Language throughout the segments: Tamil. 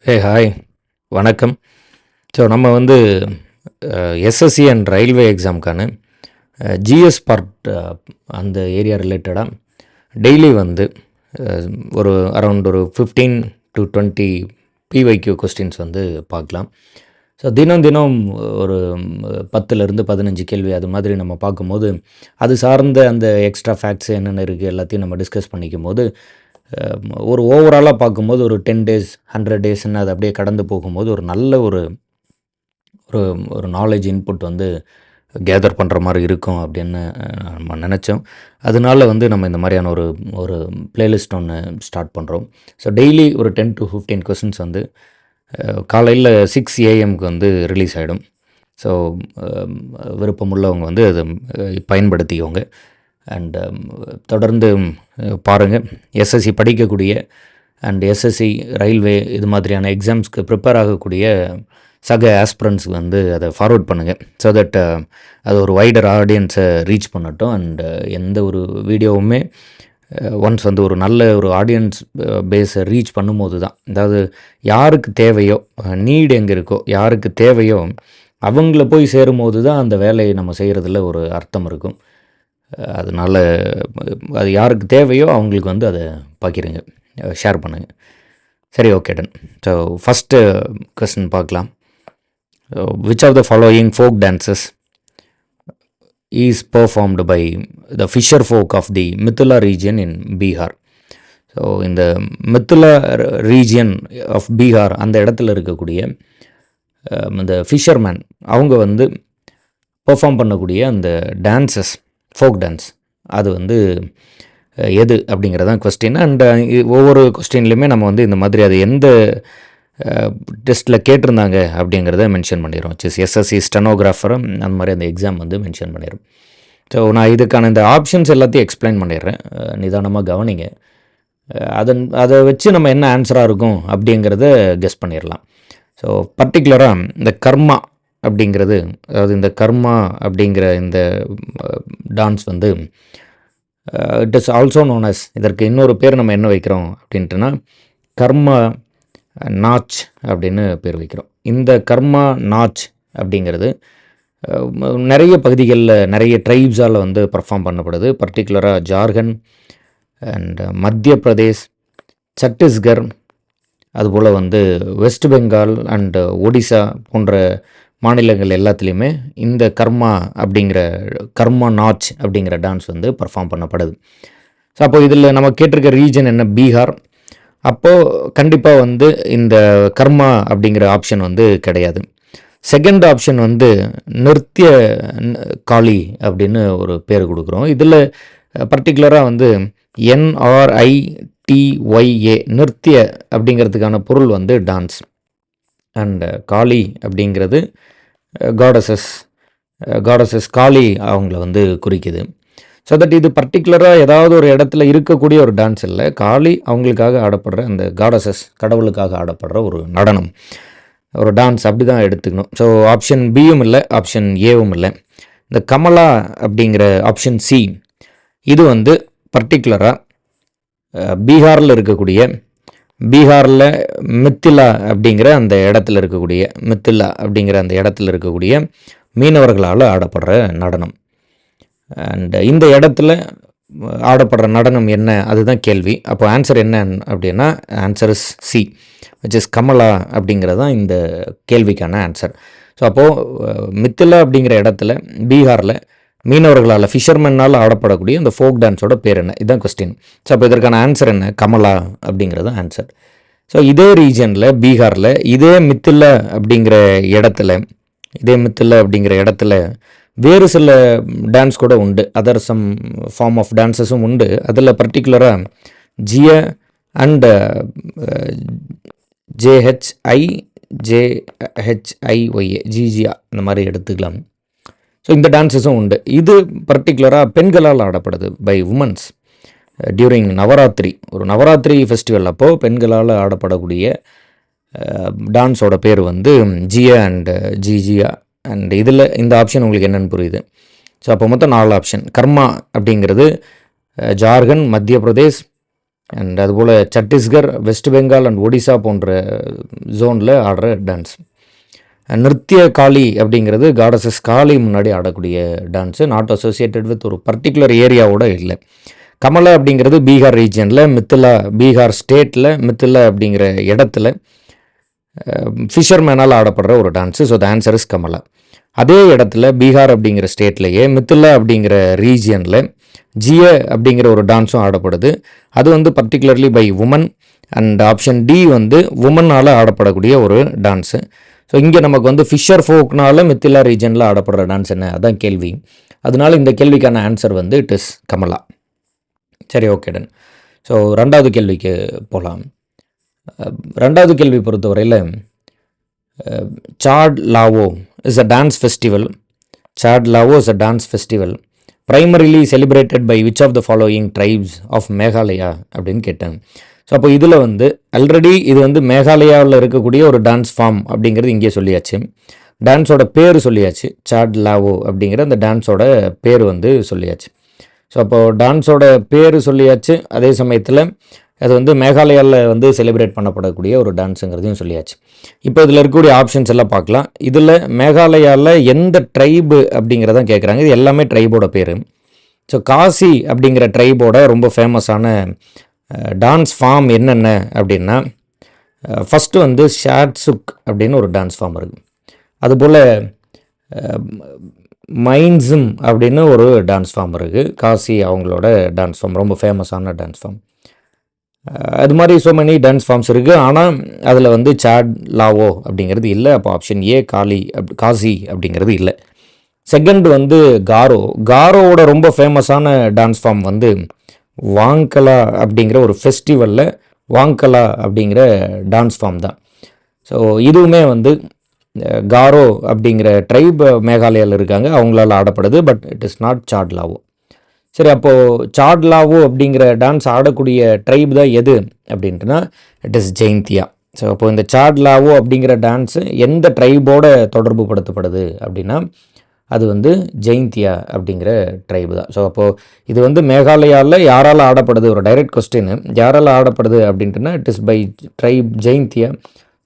ஹாய் வணக்கம். ஸோ நம்ம வந்து எஸ்எஸ்சி அண்ட் ரயில்வே எக்ஸாமுக்கான ஜிஎஸ் பார்ட் அந்த ஏரியா ரிலேட்டடாக டெய்லி வந்து ஒரு அரௌண்ட் ஒரு 15 to 20 பிஒய்க்யூ கொஸ்டின்ஸ் வந்து பார்க்கலாம். ஸோ தினம் தினம் ஒரு 10லேருந்து 15 கேள்வி அது மாதிரி நம்ம பார்க்கும்போது அது சார்ந்த அந்த எக்ஸ்ட்ரா ஃபேக்ட்ஸ் என்னென்ன இருக்குது எல்லாத்தையும் நம்ம டிஸ்கஸ் பண்ணிக்கும் போது ஒரு ஓவராலாக பார்க்கும்போது ஒரு 10 days 100 daysன்னு அது அப்படியே கடந்து போகும்போது ஒரு நல்ல ஒரு ஒரு ஒரு நாலேஜ் இன்புட் வந்து கேதர் பண்ணுற மாதிரி இருக்கும் அப்படின்னு நம்ம நினச்சோம். அதனால வந்து நம்ம இந்த மாதிரியான ஒரு ஒரு பிளேலிஸ்ட் ஒன்று ஸ்டார்ட் பண்ணுறோம். ஸோ டெய்லி ஒரு 10 to 15 கொஸ்டின்ஸ் வந்து காலையில் 6 AM வந்து ரிலீஸ் ஆகிடும். ஸோ விருப்பமுள்ளவங்க வந்து அதை பயன்படுத்திக்கோங்க. அண்ட் தொடர்ந்து பாருங்கள். எஸ்எஸ்சி படிக்கக்கூடிய அண்ட் எஸ்எஸ்சி ரயில்வே இது மாதிரியான எக்ஸாம்ஸ்க்கு ப்ரிப்பேர் ஆகக்கூடிய சக ஆஸ்பிரண்ட்ஸ்க்கு வந்து அதை ஃபார்வர்ட் பண்ணுங்கள். ஸோ தட் அது ஒரு வைடர் ஆடியன்ஸை ரீச் பண்ணட்டும். அண்ட் எந்த ஒரு வீடியோவுமே ஒன்ஸ் வந்து ஒரு நல்ல ஒரு ஆடியன்ஸ் பேஸை ரீச் பண்ணும்போது தான், அதாவது யாருக்கு தேவையோ, நீடு எங்கே இருக்கோ, யாருக்கு தேவையோ அவங்கள போய் சேரும்போது தான் அந்த வேலையை நம்ம செய்கிறதுல ஒரு அர்த்தம் இருக்கும். அதனால் அது யாருக்கு தேவையோ அவங்களுக்கு வந்து அதை பகிருங்க, ஷேர் பண்ணுங்கள். சரி, okay, done. So first question பார்க்கலாம். Which of the following folk dances is performed by the fisher folk of the Mithila region in Bihar. So இந்த மித்திலா ரீஜியன் ஆஃப் பீகார் அந்த இடத்துல இருக்கக்கூடிய இந்த ஃபிஷர்மேன் அவங்க வந்து பெர்ஃபார்ம் பண்ணக்கூடிய அந்த டான்சஸ், ஃபோக் டான்ஸ், அது வந்து எது அப்படிங்கிறதான் கொஸ்டின். அண்ட் ஒவ்வொரு கொஸ்டின்லையுமே நம்ம வந்து இந்த மாதிரி அது எந்த டெஸ்ட்டில் கேட்டிருந்தாங்க அப்படிங்கிறத மென்ஷன் பண்ணிடுறோம். எஸ்எஸ்சி ஸ்டெனோகிராஃபரும் அந்த மாதிரி அந்த எக்ஸாம் வந்து மென்ஷன் பண்ணிடுறோம். ஸோ நான் இதுக்கான இந்த ஆப்ஷன்ஸ் எல்லாத்தையும் எக்ஸ்பிளைன் பண்ணிடுறேன், நிதானமாக கவனிங்க. அதை வச்சு நம்ம என்ன ஆன்சராக இருக்கும் அப்படிங்கிறத கெஸ் பண்ணிடலாம். ஸோ பர்டிகுலராக இந்த கர்மா அப்படிங்கிறது, அதாவது இந்த கர்மா அப்படிங்கிற இந்த டான்ஸ் வந்து it is also known as, இதற்கு இன்னொரு பேர் நம்ம என்ன வைக்கிறோம் அப்படின்ட்டுனா கர்மா நாச் அப்படின்னு பேர் வைக்கிறோம். இந்த கர்மா நாச் அப்படிங்கிறது நிறைய பகுதிகளில் நிறைய ட்ரைப்ஸால் வந்து பர்ஃபார்ம் பண்ணப்படுது. பர்டிகுலராக ஜார்க்கண்ட் அண்ட் மத்திய பிரதேஷ், சத்தீஸ்கர், அதுபோல் வந்து வெஸ்ட் பெங்கால் அண்டு ஒடிசா போன்ற மாநிலங்கள் எல்லாத்துலேயுமே இந்த கர்மா அப்படிங்கிற கர்மா நாச் அப்படிங்கிற டான்ஸ் வந்து பர்ஃபார்ம் பண்ணப்படுது. ஸோ அப்போது இதில் நம்ம கேட்டிருக்க ரீஜன் என்ன, பீகார். அப்போது கண்டிப்பாக வந்து இந்த கர்மா அப்படிங்கிற ஆப்ஷன் வந்து கிடையாது. செகண்ட் ஆப்ஷன் வந்து நிருத்திய காளி அப்படின்னு ஒரு பேர் கொடுக்குறோம். இதில் பர்டிகுலராக வந்து NRITYA நிருத்திய அப்படிங்கிறதுக்கான பொருள் வந்து டான்ஸ், அண்ட் காளி அப்படிங்கிறது காடஸஸ் காளி அவங்கள வந்து குறிக்குது. ஸோ தட் இது பர்டிகுலராக ஏதாவது ஒரு இடத்துல இருக்கக்கூடிய ஒரு டான்ஸ் இல்லை, காளி அவங்களுக்காக ஆடப்படுற அந்த காடஸஸ் கடவுளுக்காக ஆடப்படுற ஒரு நடனம், ஒரு டான்ஸ், அப்படி தான் எடுத்துக்கணும். ஸோ ஆப்ஷன் பியும் இல்லை, ஆப்ஷன் ஏவும் இல்லை. இந்த கமலா அப்படிங்கிற ஆப்ஷன் சி, இது வந்து பர்டிகுலராக பீகாரில் இருக்கக்கூடிய, பீகாரில் மித்திலா அப்படிங்கிற அந்த இடத்துல இருக்கக்கூடிய மீனவர்களால் ஆடப்படுற நடனம். அண்ட் இந்த இடத்துல ஆடப்படுற நடனம் என்ன, அதுதான் கேள்வி. அப்போ ஆன்சர் என்ன அப்படின்னா answer is C, which is Kamala அப்படிங்கிறது தான் இந்த கேள்விக்கான ஆன்சர். ஸோ அப்போது மித்திலா அப்படிங்கிற இடத்துல பீகாரில் மீனவர்களால், ஃபிஷர்மேனால் ஆடப்படக்கூடிய இந்த ஃபோக் டான்ஸோட பேர் என்ன, இதுதான் கொஸ்டின். ஸோ அப்போ இதற்கான ஆன்சர் என்ன, கமலா அப்படிங்கிறது ஆன்சர். ஸோ இதே ரீஜனில் பீகாரில் இதே மித்திலா அப்படிங்கிற இடத்துல வேறு சில டான்ஸ் கூட உண்டு, அதர் சம் ஃபார்ம் ஆஃப் டான்ஸஸும் உண்டு. அதில் பர்டிகுலராக ஜிய அண்ட் JHIJHIYA ஜிஜியா இந்த மாதிரி எடுத்துக்கலாம். ஸோ இந்த டான்ஸஸும் உண்டு. இது பர்டிகுலராக பெண்களால் ஆடப்படுது, பை உமன்ஸ் டியூரிங் நவராத்திரி. ஒரு நவராத்திரி ஃபெஸ்டிவல் அப்போது பெண்களால் ஆடப்படக்கூடிய டான்ஸோட பேர் வந்து ஜிய அண்ட் ஜிஜியா. அண்ட் இதில் இந்த ஆப்ஷன் உங்களுக்கு என்னென்னு புரியுது. ஸோ அப்போ மொத்தம் 4 ஆப்ஷன். கர்மா அப்படிங்கிறது ஜார்க்கண்ட், மத்திய பிரதேஷ், அண்ட் அதுபோல் சத்தீஸ்கர், வெஸ்ட் பெங்கால் அண்ட் ஒடிசா போன்ற ஜோனில் ஆடுற டான்ஸ். நிருத்திய காளி அப்படிங்கிறது காடஸஸ் காளி முன்னாடி ஆடக்கூடிய டான்ஸு, நாட் அசோசியேட்டட் வித் ஒரு பர்டிகுலர் ஏரியாவோட இல்லை. கமலா அப்படிங்கிறது பீகார் ரீஜனில், மித்திலா பீகார் ஸ்டேட்டில், மித்திலா அப்படிங்கிற இடத்துல ஃபிஷர்மேனால் ஆடப்படுற ஒரு dance. So the answer is Kamala. அதே இடத்துல பீகார் அப்படிங்கிற ஸ்டேட்லேயே மித்திலா அப்படிங்கிற ரீஜியனில் ஜிய அப்படிங்கிற ஒரு டான்ஸும் ஆடப்படுது. அது வந்து particularly by women. And option D வந்து உமனால் ஆடப்படக்கூடிய ஒரு டான்ஸு. ஸோ இங்கே நமக்கு வந்து ஃபிஷர் ஃபோக்னால மித்திலா ரீஜனில் ஆடப்படுற டான்ஸ் என்ன, அதான் கேள்வி. அதனால இந்த கேள்விக்கான ஆன்சர் வந்து இட் இஸ் கமலா. சரி, ஓகே டன். ஸோ ரெண்டாவது கேள்விக்கு போகலாம். ரெண்டாவது கேள்வி பொறுத்தவரையில் Chad Lao is a dance festival. Chad Lao is a dance festival primarily celebrated by which of the following tribes of Meghalaya அப்படின்னு கேட்டாங்க. ஸோ அப்போ இதில் வந்து ஆல்ரெடி இது வந்து மேகாலயாவில் இருக்கக்கூடிய ஒரு டான்ஸ் ஃபார்ம் அப்படிங்கிறது இங்கே சொல்லியாச்சு. டான்ஸோட பேர் சொல்லியாச்சு, சாட் லாவோ அப்படிங்கிற அந்த டான்ஸோட பேர் வந்து சொல்லியாச்சு. ஸோ அப்போது டான்ஸோட பேர் சொல்லியாச்சு, அதே சமயத்தில் அது வந்து மேகாலயாவில் வந்து செலிப்ரேட் பண்ணப்படக்கூடிய ஒரு டான்ஸுங்கிறதையும் சொல்லியாச்சு. இப்போ இதில் இருக்கக்கூடிய ஆப்ஷன்ஸ் எல்லாம் பார்க்கலாம். இதில் மேகாலயாவில் எந்த ட்ரைபு அப்படிங்கிறதான் கேட்குறாங்க. இது எல்லாமே ட்ரைபோட பேர். ஸோ காசி அப்படிங்கிற ட்ரைபோட ரொம்ப ஃபேமஸான டான்ஸ் ஃபார்ம் என்னென்ன அப்படின்னா, ஃபஸ்ட்டு வந்து ஷாட்சுக் அப்படின்னு ஒரு டான்ஸ் ஃபார்ம் இருக்குது. அதுபோல் மைன்ஸும் அப்படின்னு ஒரு டான்ஸ் ஃபார்ம் இருக்குது. காசி அவங்களோட டான்ஸ் ஃபார்ம் ரொம்ப ஃபேமஸான டான்ஸ் ஃபார்ம். அது மாதிரி ஸோ மெனி டான்ஸ் ஃபார்ம்ஸ் இருக்குது. ஆனால் அதில் வந்து சாட் லாவோ அப்படிங்கிறது இல்லை. அப்போ ஆப்ஷன் ஏ காசி அப்படிங்கிறது இல்லை. செகண்ட் வந்து காரோ. காரோவோட ரொம்ப ஃபேமஸான டான்ஸ் ஃபார்ம் வந்து வாங்கலா அப்படிங்கிற ஒரு ஃபெஸ்டிவலில் வாங்கலா அப்படிங்கிற டான்ஸ் ஃபார்ம் தான். ஸோ இதுவுமே வந்து காரோ அப்படிங்கிற ட்ரைப் மேகாலயாவில் இருக்காங்க, அவங்களால ஆடப்படுது. But it is not Chad Laho. சரி, அப்போது சாட் லாவோ அப்படிங்கிற டான்ஸ் ஆடக்கூடிய ட்ரைப் தான் எது அப்படின்ட்டுனா இட் இஸ் ஜெயந்தியா. ஸோ அப்போது இந்த சாட் லாவோ அப்படிங்கிற டான்ஸு எந்த ட்ரைபோட தொடர்பு படுத்தப்படுது அப்படின்னா அது வந்து ஜெயந்தியா அப்படிங்கிற ட்ரைபு தான். ஸோ அப்போது இது வந்து மேகாலயாவில் யாரால் ஆடப்படுது, ஒரு டைரக்ட் கொஸ்டின், யாரால் ஆடப்படுது அப்படின்ட்டுனா it is by tribe Jaintia.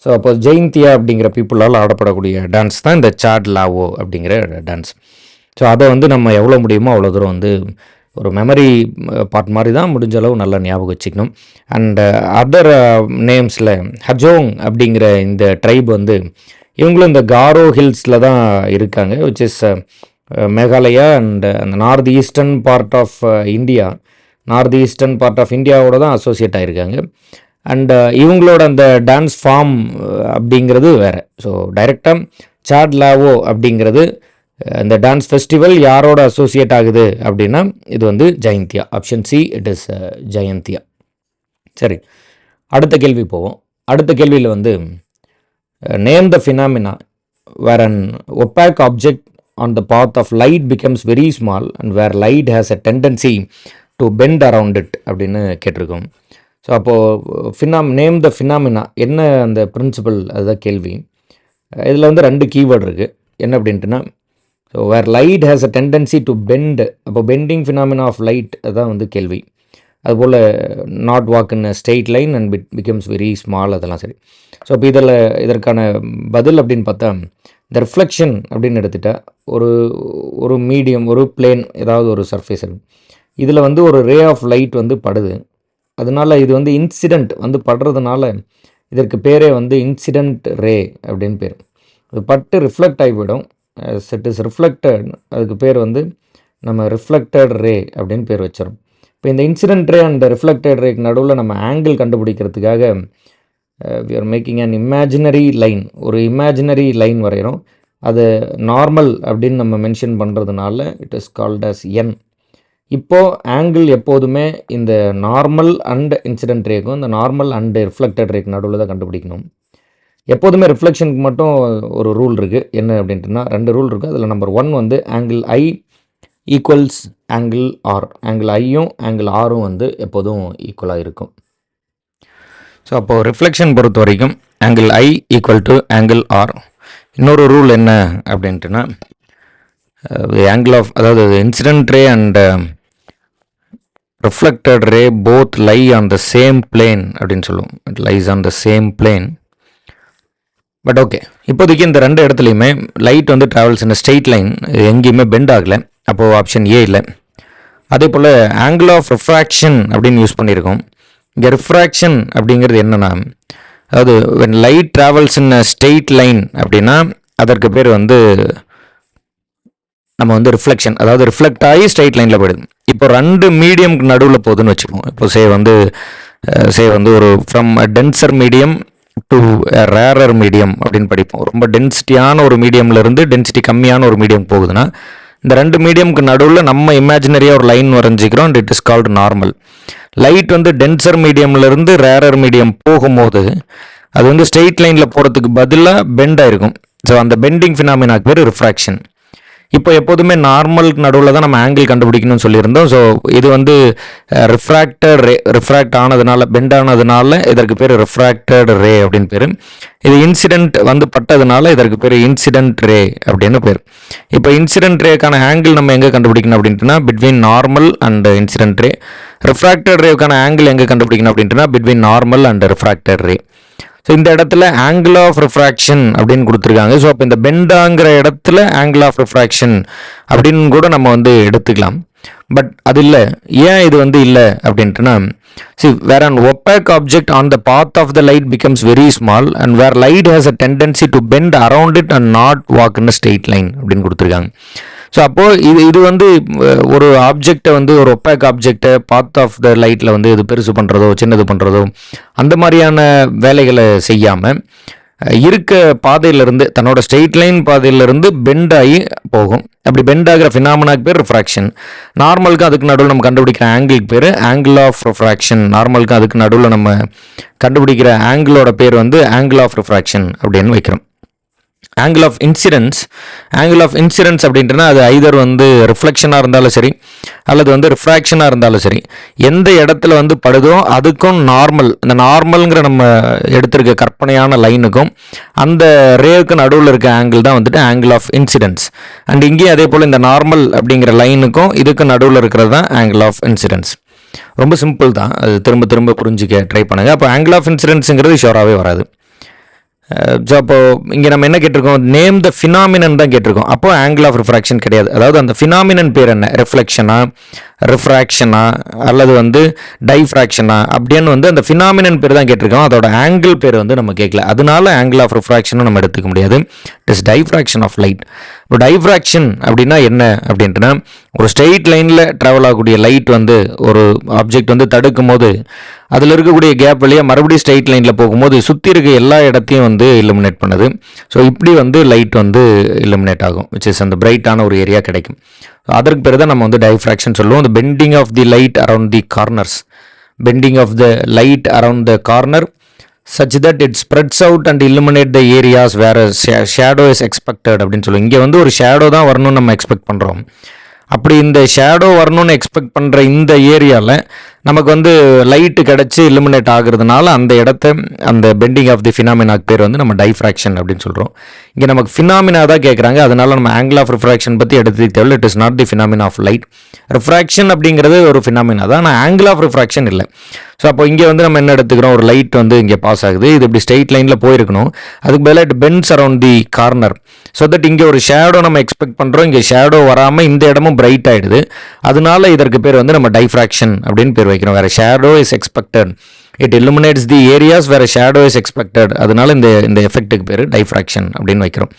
So அப்போ ஜெயந்தியா அப்படிங்கிற பீப்புளால் ஆடப்படக்கூடிய டான்ஸ் தான் இந்த சாட் லாவோ அப்படிங்கிற டான்ஸ். ஸோ அதை வந்து நம்ம எவ்வளோ முடியுமோ அவ்வளோ தூரம் வந்து ஒரு மெமரி பார்ட் மாதிரி தான் முடிஞ்ச அளவு நல்லா ஞாபகம் வச்சுக்கணும். அண்ட் அதர் நேம்ஸில் ஹஜோங் அப்படிங்கிற இந்த ட்ரைப் வந்து இவங்களும் இந்த காரோ ஹில்ஸில் தான் இருக்காங்க, விச் இஸ் மேகாலயா அண்ட் அந்த north eastern part of India, north eastern part of இந்தியாவோட தான் அசோசியேட் ஆகிருக்காங்க. அண்ட் இவங்களோட அந்த டான்ஸ் ஃபார்ம் அப்படிங்கிறது வேறு. ஸோ டைரெக்டாக சாட் லாவோ அப்படிங்கிறது இந்த டான்ஸ் ஃபெஸ்டிவல் யாரோட அசோசியேட் ஆகுது அப்படின்னா இது வந்து Jaintia. Option C, it is Jaintia. சரி, அடுத்த கேள்வி போவோம். அடுத்த கேள்வியில் வந்து name the phenomena where an opaque object on the path of light becomes very small and where light has a tendency to bend around it அப்படின்னு கேட்டிருக்கோம். ஸோ அப்போது நேம் த ஃபினாமினா என்ன அந்த பிரின்சிபல், அதுதான் கேள்வி. இதில் வந்து ரெண்டு கீவேர்டு இருக்குது. என்ன அப்படின்ட்டுனா so where light has a tendency to bend, அப்போ பெண்டிங் ஃபினாமினா ஆஃப் லைட் அதுதான் வந்து கேள்வி. அதுபோல் not walk in straight line and becomes very small, அதெல்லாம் சரி. ஸோ இப்போ இதற்கான பதில் அப்படின்னு பார்த்தா இந்த ரிஃப்ளெக்ஷன் அப்படின்னு எடுத்துகிட்டா ஒரு மீடியம், ஒரு பிளேன், ஏதாவது ஒரு சர்ஃபேஸ் இருக்குது. இதில் வந்து ஒரு ரே ஆஃப் லைட் வந்து படுது. அதனால இது வந்து இன்சிடெண்ட் வந்து படுறதுனால இதற்கு பேரே வந்து இன்சிடெண்ட் ரே அப்படின்னு பேர். அது பட்டு ரிஃப்ளெக்ட் ஆகிவிடும். இட் இஸ் ரிஃப்ளெக்டட், அதுக்கு பேர் வந்து நம்ம ரிஃப்ளெக்டட் ரே அப்படின்னு பேர் வச்சிடும். இப்போ இந்த இன்சிடென்ட் ரே அண்ட் ரிஃப்ளெக்டட் ரேக்கு நடுவில் நம்ம ஆங்கிள் கண்டுபிடிக்கிறதுக்காக we are making an imaginary line, ஒரு இமேஜினரி லைன் வரைகிறோம். அது நார்மல் அப்படின்னு நம்ம மென்ஷன் பண்ணுறதுனால it is called as N. இப்போது ஆங்கிள் எப்போதுமே இந்த நார்மல் அண்ட் இன்சிடென்ட் ரேக்கும் இந்த நார்மல் அண்ட் ரிஃப்ளெக்டட் ரேக்கு நடுவில் தான் கண்டுபிடிக்கணும். எப்போதுமே ரிஃப்ளெக்ஷனுக்கு மட்டும் ஒரு ரூல் இருக்குது. என்ன அப்படின்ட்டுனா ரெண்டு ரூல் இருக்குது. அதில் நம்பர் 1 வந்து angle I equals angle R. Angle ஐயும் ஆங்கிள் ஆரும் வந்து எப்போதும் ஈக்குவலாக இருக்கும். ஸோ அப்போது ரிஃப்ளெக்ஷன் பொறுத்த வரைக்கும் angle I equal to angle R. இன்னொரு ரூல் என்ன அப்படின்ட்டுனா ஆங்கிள் ஆஃப், அதாவது incident ray and reflected ray both lie on the same plane அப்படின்னு சொல்லுவோம். It lies on the same plane. But okay, இப்போதைக்கு இந்த ரெண்டு இடத்துலையுமே லைட் வந்து ட்ராவல்ஸ் இன் ஸ்ட்ரெயிட் லைன், எங்கேயுமே பெண்ட் ஆகலை. அப்போது ஆப்ஷன் ஏ இல்லை. அதே போல் ஆங்கிள் ஆஃப் ரிஃப்ராக்ஷன் அப்படின்னு யூஸ் பண்ணியிருக்கோம். இங்கே ரிஃப்ராக்ஷன் அப்படிங்கிறது என்னென்னா, அதாவது when light travels in a straight line அப்படின்னா அதற்கு பேர் வந்து நம்ம வந்து ரிஃப்ளெக்ஷன், அதாவது ரிஃப்ளெக்ட் ஆகி ஸ்ட்ரெயிட் லைனில் போயிடுது. இப்போ ரெண்டு மீடியம்க்கு நடுவில் போகுதுன்னு வச்சுப்போம். இப்போ சே வந்து ஒரு from tensor medium to rarer medium அப்படின்னு படிப்போம். ரொம்ப டென்சிட்டியான ஒரு மீடியம்லேருந்து டென்சிட்டி கம்மியான ஒரு மீடியம் போகுதுன்னா இந்த ரெண்டு மீடியம்க்கு நடுவில் நம்ம இமேஜினரியாக ஒரு லைன் வரைஞ்சிக்கிறோம். And it is called normal. Light வந்து டென்சர் மீடியம்லேருந்து ரேரர் மீடியம் போகும்போது அது வந்து ஸ்ட்ரெயிட் லைனில் போகிறதுக்கு பதிலாக பெண்ட் ஆகிருக்கும். ஸோ அந்த பெண்டிங் ஃபினாமினாக்கு பேர் ரிஃப்ராக்ஷன். இப்போ எப்போதுமே நார்மலுக்கு நடுவில் தான் நம்ம ஆங்கிள் கண்டுபிடிக்கணும்னு சொல்லியிருந்தோம். ஸோ இது வந்து ரிஃப்ராக்ட் ஆனதுனால, பெண்ட் ஆனதுனால இதற்கு பேர் ரிஃப்ராக்டட் ரே அப்படின்னு பேர். இது இன்சிடென்ட் வந்து பட்டதுனால இதற்கு பேர் இன்சிடென்ட் ரே அப்படின்னு பேர். இப்போ இன்சிடென்ட் ரேக்கான ஆங்கிள் நம்ம எங்கே கண்டுபிடிக்கணும் அப்படின்ட்டுனா between normal and incident ray. Refracted ரேக்கான ஆங்கிள் எங்கே கண்டுபிடிக்கணும் அப்படின்ட்டுனா between normal and refracted ray. So இந்த இடத்துல ஆங்கிள் ஆஃப் ரிஃப்ராக்ஷன் அப்படின்னு கொடுத்துருக்காங்க. ஸோ அப்போ இந்த பெண்டாங்கிற இடத்துல ஆங்கிள் ஆஃப் ரிஃப்ராக்ஷன் அப்படின்னு கூட நம்ம வந்து எடுத்துக்கலாம். பட் அது இல்லை. ஏன் இது வந்து இல்லை அப்படின்ட்டுனா, where an opaque object on the path of the light becomes very small and where light has a tendency to bend around it and not walk in a straight line அப்படின்னு கொடுத்துருக்காங்க. ஸோ அப்போது இது வந்து ஒரு ஆப்ஜெக்டை வந்து ஒரு ஒப்பேக் ஆப்ஜெக்டை பாத் ஆஃப் த லைட்டில் வந்து இது பெருசு பண்ணுறதோ சின்னது பண்ணுறதோ அந்த மாதிரியான வேலைகளை செய்யாமல் இருக்க பாதையிலேருந்து, தன்னோட ஸ்ட்ரெயிட் லைன் பாதையிலேருந்து பெண்ட் ஆகி போகும். அப்படி பெண்ட் ஆகிற ஃபினாமினாக்கு பேர் ரிஃப்ராக்ஷன். நார்மலுக்கு அதுக்கு நடுவில் நம்ம கண்டுபிடிக்கிற ஆங்கிளுக்கு பேர் ஆங்கிள் ஆஃப் ரிஃப்ராக்ஷன். நார்மலுக்கு அதுக்கு நடுவில் நம்ம கண்டுபிடிக்கிற ஆங்கிளோட பேர் வந்து ஆங்கிள் ஆஃப் ரிஃப்ராக்ஷன் அப்படின்னு வைக்கிறோம். ஆங்கிள் ஆஃப் இன்சிடென்ஸ் அப்படின்றனா அது ஐதர் வந்து ரிஃப்ளெக்ஷனாக இருந்தாலும் சரி அல்லது வந்து ரிஃப்ராக்ஷனாக இருந்தாலும் சரி, எந்த இடத்துல வந்து படுதோ அதுக்கும் நார்மல், இந்த நார்மல்ங்கிற நம்ம எடுத்திருக்க கற்பனையான லைனுக்கும் அந்த ரேவுக்கு நடுவில் இருக்க ஆங்கிள் தான் வந்துட்டு ஆங்கிள் ஆஃப் இன்சிடென்ஸ். அண்ட் இங்கேயும் அதே போல் இந்த நார்மல் அப்படிங்கிற லைனுக்கும் இதுக்கு நடுவில் இருக்கிறது தான் ஆங்கிள் ஆஃப் இன்சிடென்ஸ். ரொம்ப சிம்பிள் தான், அது திரும்ப திரும்ப புரிஞ்சிக்க ட்ரை பண்ணுங்கள். அப்போ ஆங்கிள் ஆஃப் இன்சிடென்ஸுங்கிறது ஷோராகவே வராது. ஸோ அப்போது இங்கே நம்ம என்ன கேட்டிருக்கோம், நேம் த ஃபினாமினன் தான் கேட்டிருக்கோம். அப்போது ஆங்கிள் ஆஃப் ரிஃப்ராக்ஷன் கிடையாது. அதாவது அந்த ஃபினாமினன் பேர் என்ன, ரிஃப்ளெக்ஷனா, ரிஃப்ராக்ஷனா அல்லது வந்து டைஃப்ராக்ஷனா அப்படின்னு வந்து அந்த ஃபினாமினன் பேர் தான் கேட்டிருக்கோம். அதோட ஆங்கிள் பேர் வந்து நம்ம கேட்கல. அதனால ஆங்கிள் ஆஃப் ரிஃப்ராக்ஷனும் நம்ம எடுத்துக்க முடியாது. It is diffraction of light. இப்போ டைஃப்ராக்ஷன் அப்படின்னா என்ன அப்படின்ட்டுனா, ஒரு ஸ்ட்ரெயிட் லைனில் ட்ராவல் ஆகக்கூடிய லைட் வந்து ஒரு ஆப்ஜெக்ட் வந்து தடுக்கும் போது அதில் இருக்கக்கூடிய கேப் வழியாக மறுபடியும் ஸ்ட்ரெயிட் லைனில் போகும்போது சுற்றி இருக்க எல்லா இடத்தையும் வந்து இல்லுமினேட் பண்ணுது. ஸோ இப்படி வந்து லைட் வந்து இல்லுமினேட் ஆகும், விச் இஸ் அந்த பிரைட்டான ஒரு ஏரியா கிடைக்கும். அதற்கு பேர் தான் நம்ம வந்து டைஃப்ராக்ஷன் சொல்லுவோம். the bending of the light around the corners, bending of the light around the corner such that it spreads out and illuminate the areas where a shadow is expected அப்படின்னு சொல்லுவோம். இங்கே வந்து ஒரு ஷேடோ தான் வரணும்னு நம்ம எக்ஸ்பெக்ட் பண்ணுறோம். அப்படி இந்த ஷேடோ வரணும்னு எக்ஸ்பெக்ட் பண்ணுற இந்த ஏரியாவில் நமக்கு வந்து லைட்டு கிடச்சி இல்லுமினேட் ஆகுறதுனால அந்த இடத்த, அந்த பெண்டிங் ஆஃப் தி ஃபினாமினாக்கு பேர் வந்து நம்ம டைஃப்ராக்ஷன் அப்படின்னு சொல்கிறோம். இங்கே நமக்கு ஃபினாமினா தான் கேட்குறாங்க. அதனால நம்ம ஆங்கிள் ஆஃப் ரிஃப்ராக்ஷன் பற்றி எடுத்து தேவை. It is not the phenomena of light. ரிஃப்ராக்ஷன் அப்படிங்கிறது ஒரு ஃபினாமினா தான், ஆனால் ஆங்கிள் ஆஃப் ரிஃப்ராக்ஷன் இல்லை. ஸோ அப்போ இங்கே வந்து நம்ம என்ன எடுத்துக்கிறோம், ஒரு லைட் வந்து இங்கே பாஸ் ஆகுது, இது இப்படி ஸ்ட்ரெயிட் லைனில் போயிருக்கணும், அதுக்கு பதிலாக it bends around the corner. So that இங்கே ஒரு ஷேடோ நம்ம எக்ஸ்பெக்ட் பண்ணுறோம், இங்கே ஷேடோ வராமல் இந்த இடமும் பிரைட் ஆகிடுது. அதனால இதற்கு பேர் வந்து நம்ம டைஃப்ராக்ஷன் அப்படின்னு பேர் வைக்கிறோம். வேறு shadow is expected, it illuminates the areas வேறு ஷேடோ இஸ் எக்ஸ்பெக்டட். அதனால இந்த எஃபெக்ட்டுக்கு பேர் டைஃப்ராக்ஷன் அப்படின்னு வைக்கிறோம்.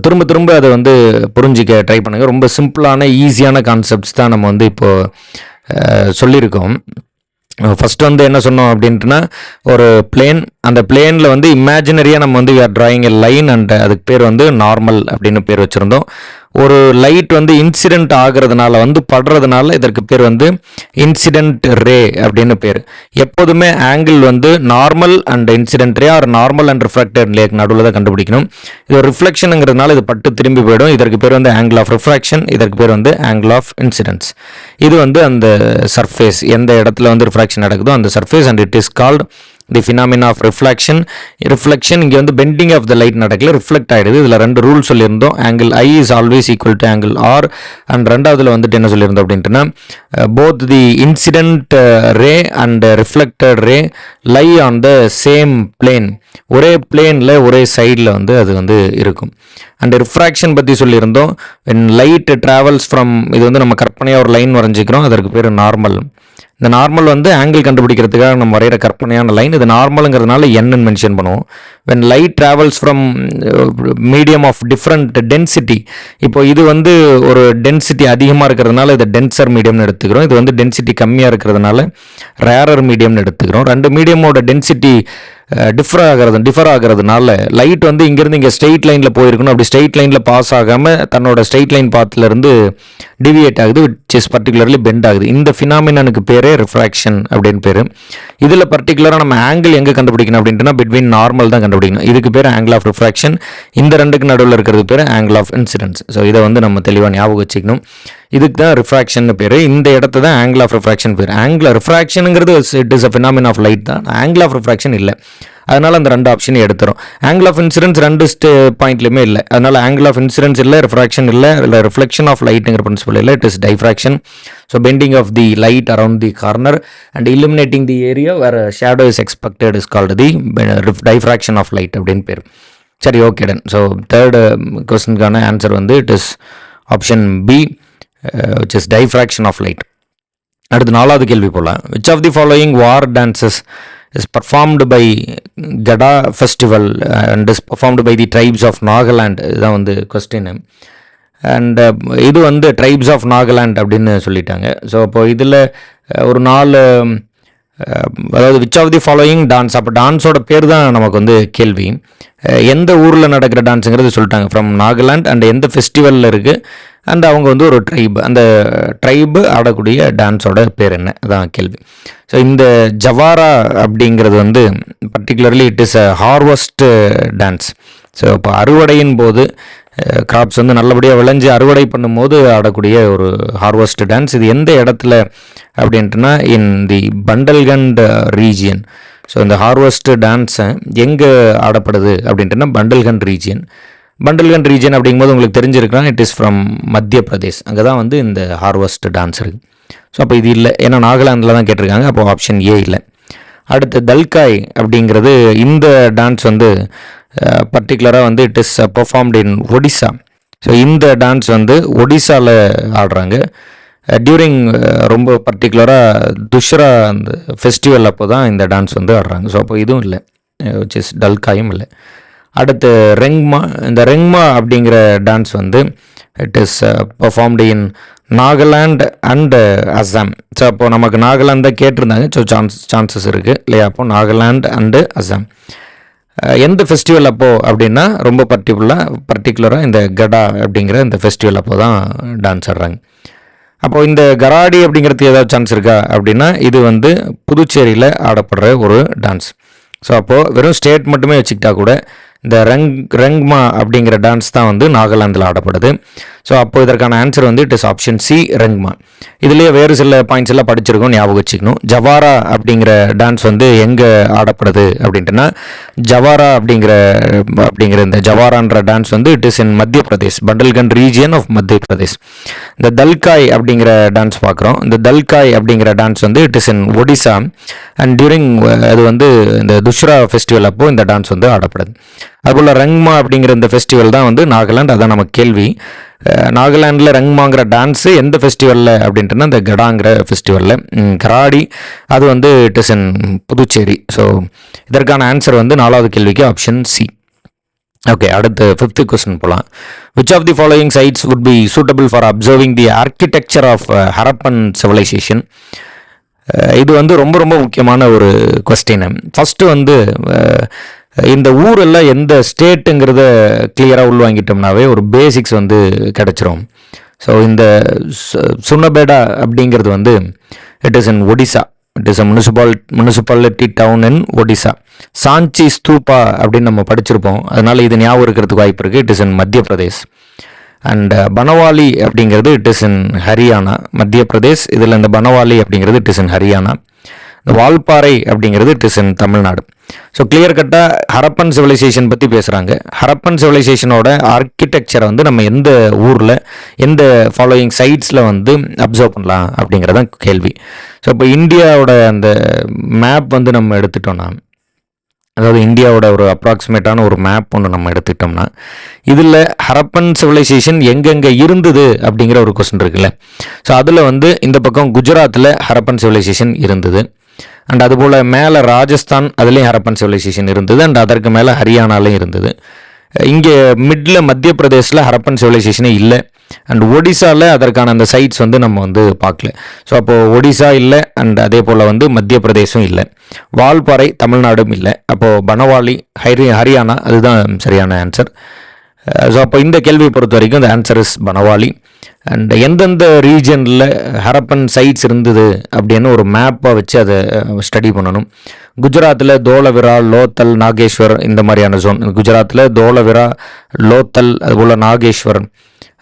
திரும்ப திரும்ப அதை வந்து புரிஞ்சிக்க ட்ரை பண்ணுங்கள். ரொம்ப சிம்பிளான ஈஸியான கான்செப்ட்ஸ் தான் நம்ம வந்து இப்போது சொல்லியிருக்கோம். ஃபஸ்ட்டு வந்து என்ன சொன்னோம் அப்படின்ட்டுனா, ஒரு பிளேன், அந்த பிளேனில் வந்து இமேஜினரியாக நம்ம வந்து ட்ராயிங் எ லைன் அண்ட் அதுக்கு பேர் வந்து நார்மல் அப்படின்னு பேர் வச்சுருந்தோம். ஒரு லைட் வந்து இன்சிடென்ட் ஆகிறதுனால வந்து படுறதுனால இதற்கு பேர் வந்து இன்சிடென்ட் ரே அப்படின்னு பேர். எப்போதுமே ஆங்கிள் வந்து normal and incident ray or normal and refracted ரேக்கு நடுவில் தான் கண்டுபிடிக்கணும். இது ஒரு ரிஃப்ளெக்ஷனுங்கிறதுனால இது பட்டு திரும்பி போயிடும். இதற்கு பேர் வந்து ஆங்கிள் ஆஃப் ரிஃப்ராக்ஷன், இதற்கு பேர் வந்து ஆங்கிள் ஆஃப் இன்சிடென்ஸ். இது வந்து அந்த சர்ஃபேஸ், எந்த இடத்துல வந்து ரிஃப்ராக்ஷன் நடக்குதோ அந்த surface, and it is called the phenomena of reflection இங்கே வந்து பெண்டிங் ஆஃப் த லைட் நடக்கல, ரிஃப்ளெக்ட் ஆகிடுது. இதில் 2 ரூல் சொல்லியிருந்தோம். Angle I is always equal to angle R. And ரெண்டாவதுல வந்துட்டு என்ன சொல்லியிருந்தோம் அப்படின்ட்டுனா both the incident ray and reflected ray lie on the same plane, ஒரே பிளேனில் ஒரே சைடில் வந்து அது வந்து இருக்கும். அண்ட் ரிஃப்ராக்ஷன் பற்றி சொல்லியிருந்தோம். when light travels from, இது வந்து நம்ம கற்பனையாக ஒரு லைன் வரைஞ்சிக்கிறோம், அதற்கு பேர் நார்மல். இந்த நார்மல் வந்து ஆங்கிள் கண்டுபிடிக்கிறதுக்காக நம்ம வரைகிற கற்பனையான லைன். இது நார்மலுங்கிறதுனால என்னன்னு மென்ஷன் பண்ணுவோம். when light travels from medium of different density, இப்போ இது வந்து ஒரு டென்சிட்டி அதிகமாக இருக்கிறதுனால இது டென்சர் மீடியம்னு எடுத்துக்கிறோம். இது வந்து டென்சிட்டி கம்மியாக இருக்கிறதுனால ரேரர் மீடியம்னு எடுத்துக்கிறோம். 2 மீடியமோட டென்சிட்டி டிஃபர் ஆகிறதுனால லைட் வந்து இங்கேருந்து இங்கே ஸ்ட்ரெயிட் லைனில் போயிருக்கணும், அப்படி ஸ்ட்ரெயிட் லைனில் பாஸ் ஆகாமல் தன்னோட ஸ்ட்ரெயிட் லைன் பாத்துலேருந்து டிவியேட் ஆகுது, விச் இஸ் பர்டிகுலர்லி பெண்ட் ஆகுது. இந்த ஃபினாமினனுக்கு பேரே ரிஃப்ராக்ஷன் அப்படின்னு பேர். இதில் பர்டிகுலராக நம்ம ஆங்கிள் எங்கே கண்டுபிடிக்கணும் அப்படின்ட்டுனா பிட்வீன் நார்மல் தான் கண்டுபிடிக்கணும். இதுக்கு பேர் ஆங்கிள் ஆஃப் ரிஃப்ராக்ஷன். இந்த 2க்கு நடுவில் இருக்கிறது பேர் ஆங்கிள் ஆஃப் இன்சிடென்ஸ். ஸோ இதை வந்து நம்ம தெளிவாக ஞாபகம் வச்சுக்கணும். இதுக்கு தான் ரிஃப்ராக்ஷன் பேர். இந்த இடத்த தான் ஆங்கிள் ஆஃப் ரிஃப்ராக்ஷன் பேர். ஆங்கிள் ரிஃப்ராக்ஷனுங்கிறது it is a phenomena of light தான், ஆங்கிள் ஆஃப் ரிஃப்ராக்ஷன் இல்லை. அதனால் அந்த 2 ஆப்ஷனையும் எடுத்துரும். ஆங்கிள் ஆஃப் இன்சிடென்ஸ் 2 பாயிண்ட்லையுமே இல்லை. அதனால் ஆங்கிள் ஆஃப் இன்சிடென்ஸ் இல்லை, ரிஃப்ராக்ஷன் இல்லை, இல்லை ரிஃப்ளெக்ஷன் ஆஃப் லைட்டுங்கிற பிரின்சிபல் இல்லை. It is diffraction. So bending of the light around the corner and illuminating the area where shadow is expected is called the diffraction of light அப்படின்னு பேர். சரி, ஓகே டன். ஸோ தேர்டு கொஸ்டினுக்கான ஆன்சர் வந்து it is option B, which is diffraction of light. அடுத்து 4வது கேள்வி போகலாம். which of the following war dances is performed by Gada festival and is performed by the tribes of Nagaland? இதுதான் வந்து கொஸ்டின். அண்ட் இது வந்து ட்ரைப்ஸ் ஆஃப் நாகாலாண்ட் அப்படின்னு சொல்லிட்டாங்க. ஸோ அப்போ இதில் ஒரு 4, அதாவது which of the following dance, அப்போ டான்ஸோட பேர் தான் நமக்கு வந்து கேள்வி. எந்த ஊரில் நடக்கிற டான்ஸுங்கிறது சொல்லிட்டாங்க, ஃப்ரம் நாகாலாண்ட், அண்ட் எந்த ஃபெஸ்டிவலில் இருக்குது, அண்ட் அவங்க வந்து ஒரு ட்ரைப், அந்த ட்ரைபு ஆடக்கூடிய டான்ஸோட பேர் என்ன, அதான் கேள்வி. ஸோ இந்த ஜவாரா அப்படிங்கிறது வந்து particularly it is a harvest dance. So இப்போ அறுவடையின் போது கிராப்ஸ் வந்து நல்லபடியாக விளைஞ்சு அறுவடை பண்ணும்போது ஆடக்கூடிய ஒரு ஹார்வெஸ்ட் டான்ஸ். இது எந்த இடத்துல அப்படின்ட்டுனா இன் தி பண்டல்கண்ட் ரீஜியன். ஸோ இந்த ஹார்வெஸ்ட் டான்ஸை எங்கே ஆடப்படுது அப்படின்ட்டுனா பண்டல்கண்ட் ரீஜியன். பண்டல்கண்ட் ரீஜன் அப்படிங்கும்போது உங்களுக்கு தெரிஞ்சிருக்கலாம், இட் இஸ் ஃப்ரம் மத்திய பிரதேஷ். அங்கே தான் வந்து இந்த ஹார்வெஸ்ட் டான்ஸ் இருக்குது. ஸோ அப்போ இது இல்லை, ஏன்னா நாகாலாந்தில் தான் கேட்டிருக்காங்க. அப்போ ஆப்ஷன் ஏ இல்லை. அடுத்து தல்காய் அப்படிங்கிறது, இந்த டான்ஸ் வந்து பர்டிகுலராக வந்து it is performed in Odisha. So இந்த டான்ஸ் வந்து ஒடிசாவில் ஆடுறாங்க டியூரிங் ரொம்ப பர்டிகுலராக துஷ்ரா அந்த ஃபெஸ்டிவல் அப்போ தான் இந்த டான்ஸ் வந்து ஆடுறாங்க. ஸோ அப்போ இதுவும் இல்லை, விச் இஸ் டல்காயும் இல்லை. அடுத்து ரெங்மா. இந்த ரெங்மா அப்படிங்கிற டான்ஸ் வந்து it is performed in Nagaland and Assam. So அப்போது நமக்கு நாகாலாந்து தான் கேட்டிருந்தாங்க. ஸோ சான்சஸ் இருக்குது இல்லையா? அப்போது நாகாலாண்ட் அண்டு அசாம். எந்த ஃபெஸ்டிவல் அப்போது அப்படின்னா ரொம்ப பர்டிகுலராக இந்த கடா அப்படிங்கிற இந்த ஃபெஸ்டிவல் அப்போ தான் டான்ஸ் ஆடுறாங்க. அப்போது இந்த கராடி அப்படிங்கிறது ஏதாவது சான்ஸ் இருக்கா அப்படின்னா இது வந்து புதுச்சேரியில் ஆடப்படுற ஒரு டான்ஸ். ஸோ அப்போது வெறும் ஸ்டேட் மட்டுமே வச்சுக்கிட்டா கூட இந்த ரெங்மா அப்படிங்கிற டான்ஸ் தான் வந்து நாகாலாந்தில் ஆடப்படுது. ஸோ அப்போ இதற்கான ஆன்சர் வந்து இட் இஸ் ஆப்ஷன் சி, ரெங்மா. இதுலேயே வேறு சில பாயிண்ட்ஸ் எல்லாம் படிச்சிருக்கோம், ஞாபகம் வச்சுக்கணும். ஜவாரா அப்படிங்கிற டான்ஸ் வந்து எங்கே ஆடப்படுது அப்படின்ட்டுனா ஜவாரா அப்படிங்கிற இந்த ஜவாரான்ற டான்ஸ் வந்து இட் இஸ் இன் மத்திய பிரதேஷ், பண்டல்கண்ட் ரீஜியன் ஆஃப் மத்திய பிரதேஷ். இந்த தல்காய் அப்படிங்கிற டான்ஸ் பார்க்குறோம். இந்த தல்காய் அப்படிங்கிற டான்ஸ் வந்து it is in Odisha and during அது வந்து இந்த துஷ்ரா ஃபெஸ்டிவல் அப்போது இந்த டான்ஸ் வந்து ஆடப்படுது. அதுபோல் ரெங்மா அப்படிங்கிற இந்த ஃபெஸ்டிவல் தான் வந்து நாகாலாந்து. அதான் நமக்கு கேள்வி. நாகாலாண்டில் ரெங்மாங்கிற டான்ஸு எந்த ஃபெஸ்டிவலில் அப்படின்ட்டுனா இந்த கடாங்கிற ஃபெஸ்டிவலில். கராடி அது வந்து it is in Puducherry. So இதற்கான ஆன்சர் வந்து 4வது கேள்விக்கு ஆப்ஷன் சி. ஓகே, அடுத்து 5th கொஸ்டின் போகலாம். Which of the following sites would be suitable for observing the architecture of Harappan civilisation? இது வந்து ரொம்ப ரொம்ப முக்கியமான ஒரு கொஸ்டின். ஃபஸ்ட்டு வந்து இந்த ஊரெல்லாம் எந்த ஸ்டேட்டுங்கிறத கிளியராக உள்வாங்கிட்டோம்னாவே ஒரு பேசிக்ஸ் வந்து கிடச்சிரும். ஸோ இந்த சுனபேடா அப்படிங்கிறது வந்து it is in Odisha. It is a municipality town in Odisha. Sanchi stupa அப்படின்னு நம்ம படிச்சிருப்போம், அதனால் இது ஞாபகம் இருக்கிறதுக்கு வாய்ப்பு இருக்குது. இட் இஸ் இன் மத்திய பிரதேஷ். அண்ட் பனவாலி அப்படிங்கிறது இட் இஸ் இன் ஹரியானா, மத்திய பிரதேஷ். இதில் இந்த பனவாலி அப்படிங்கிறது இட் இஸ் இன் ஹரியானா. இந்த வால்பாறை அப்படிங்கிறது it is in Tamil Nadu. So clear கட்டாக ஹரப்பன் சிவிலைசேஷன் பற்றி பேசுகிறாங்க. ஹரப்பன் சிவிலைசேஷனோட ஆர்கிடெக்சரை வந்து நம்ம எந்த ஊரில் எந்த ஃபாலோயிங் சைட்ஸில் வந்து அப்சர்வ் பண்ணலாம் அப்படிங்கிறதான் கேள்வி. ஸோ இப்போ இந்தியாவோட அந்த மேப் வந்து நம்ம எடுத்துட்டோம்னா, அதாவது இந்தியாவோட ஒரு அப்ராக்சிமேட்டான ஒரு மேப் ஒன்று நம்ம எடுத்துக்கிட்டோம்னா, இதில் ஹரப்பன் சிவிலைசேஷன் எங்கெங்கே இருந்தது அப்படிங்கிற ஒரு கொஸ்டின் இருக்குல்ல. ஸோ அதில் வந்து இந்த பக்கம் குஜராத்தில் ஹரப்பன் சிவிலைசேஷன் இருந்தது. அண்ட் அதுபோல் மேலே ராஜஸ்தான் அதுலேயும் ஹரப்பன் சிவிலைசேஷன் இருந்தது. அண்ட் அதற்கு மேலே ஹரியானாலையும் இருந்தது. இங்கே மிடில் மத்திய பிரதேசில் ஹரப்பன் சிவிலைசேஷனே இல்லை. அண்ட் ஒடிசாவில் அதற்கான அந்த சைட்ஸ் வந்து நம்ம வந்து பார்க்கல. ஸோ அப்போது ஒடிசா இல்லை, அண்ட் அதே போல் வந்து மத்திய பிரதேசம் இல்லை, வால்பாறை தமிழ்நாடும் இல்லை. அப்போது பனவாலி ஹரியானா அதுதான் சரியான ஆன்சர். ஸோ அப்போ இந்த கேள்வியை பொறுத்த வரைக்கும் இந்த ஆன்சர் இஸ் பனவாலி. அண்ட் எந்தெந்த ரீஜனில் ஹரப்பன் சைட்ஸ் இருந்தது அப்படின்னு ஒரு மேப்பை வச்சு அதை ஸ்டடி பண்ணணும். குஜராத்தில் தோலவிரா, லோத்தல், நாகேஸ்வர் இந்த மாதிரியான ஜோன். குஜராத்தில் தோலவிரா, லோத்தல், அதுபோல்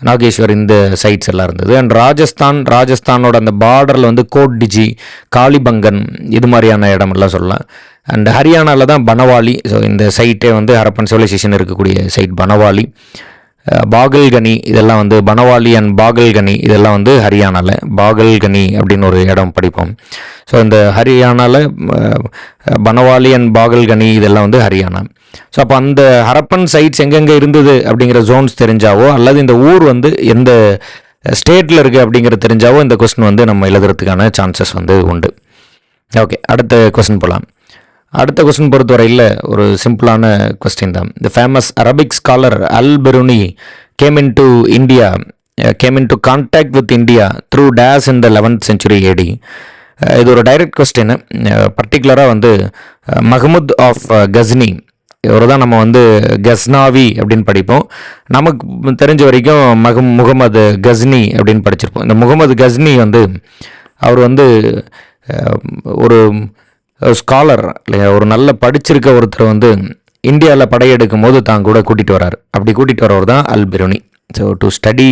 நாகேஸ்வர் இந்த சைட்ஸ் எல்லாம் இருந்தது. அண்ட் ராஜஸ்தானோட அந்த பார்டரில் வந்து கோட்டிஜி, காளிபங்கன் இது மாதிரியான இடமெல்லாம் சொல்லலாம். அண்ட் ஹரியானாவில் தான் பனவாலி. ஸோ இந்த சைட்டே வந்து ஹரப்பன் சிவிலைசேஷன் இருக்கக்கூடிய சைட் பனவாலி. பாகல்கனி இதெல்லாம் வந்து பனவாலி அண்ட் பாகல்கனி இதெல்லாம் வந்து ஹரியானாவில். பாகல்கனி அப்படின்னு ஒரு இடம் படிப்போம். ஸோ இந்த ஹரியானாவில் பனவாலி அண்ட் பாகல்கனி இதெல்லாம் வந்து ஹரியானா. ஸோ அப்போ அந்த ஹரப்பன் சைட்ஸ் எங்கெங்கே இருந்தது அப்படிங்கிற ஜோன்ஸ் தெரிஞ்சாவோ, அல்லது இந்த ஊர் வந்து எந்த ஸ்டேட்டில் இருக்குது அப்படிங்கிற தெரிஞ்சாவோ இந்த கொஸ்டின் வந்து நம்ம எழுதுறதுக்கான சான்சஸ் வந்து உண்டு. ஓகே, அடுத்த கொஸ்டின் போகலாம். அடுத்த கொஸ்டின் பொறுத்தவரையில் ஒரு சிம்பிளான கொஸ்டின் தான். The famous Arabic scholar al Biruni came in to contact with India through days in the 11th century AD. இது ஒரு டைரக்ட் கொஸ்டின். பர்டிகுலராக வந்து மஹ்முத் ஆஃப் கஸ்னி இவர் தான் நம்ம வந்து கஸ்னாவி அப்படின்னு படிப்போம். நமக்கு தெரிஞ்ச வரைக்கும் முகமது கஸ்னி அப்படின்னு படிச்சிருப்போம். இந்த முகமது கஸ்னி வந்து அவர் வந்து ஒரு ஸ்காலர் இல்லையா, ஒரு நல்ல படிச்சிருக்க ஒருத்தர் வந்து இந்தியாவில் படையெடுக்கும் போது தான் கூட கூட்டிகிட்டு வராரு. அப்படி கூட்டிகிட்டு வரவர் தான் Al Biruni. So to study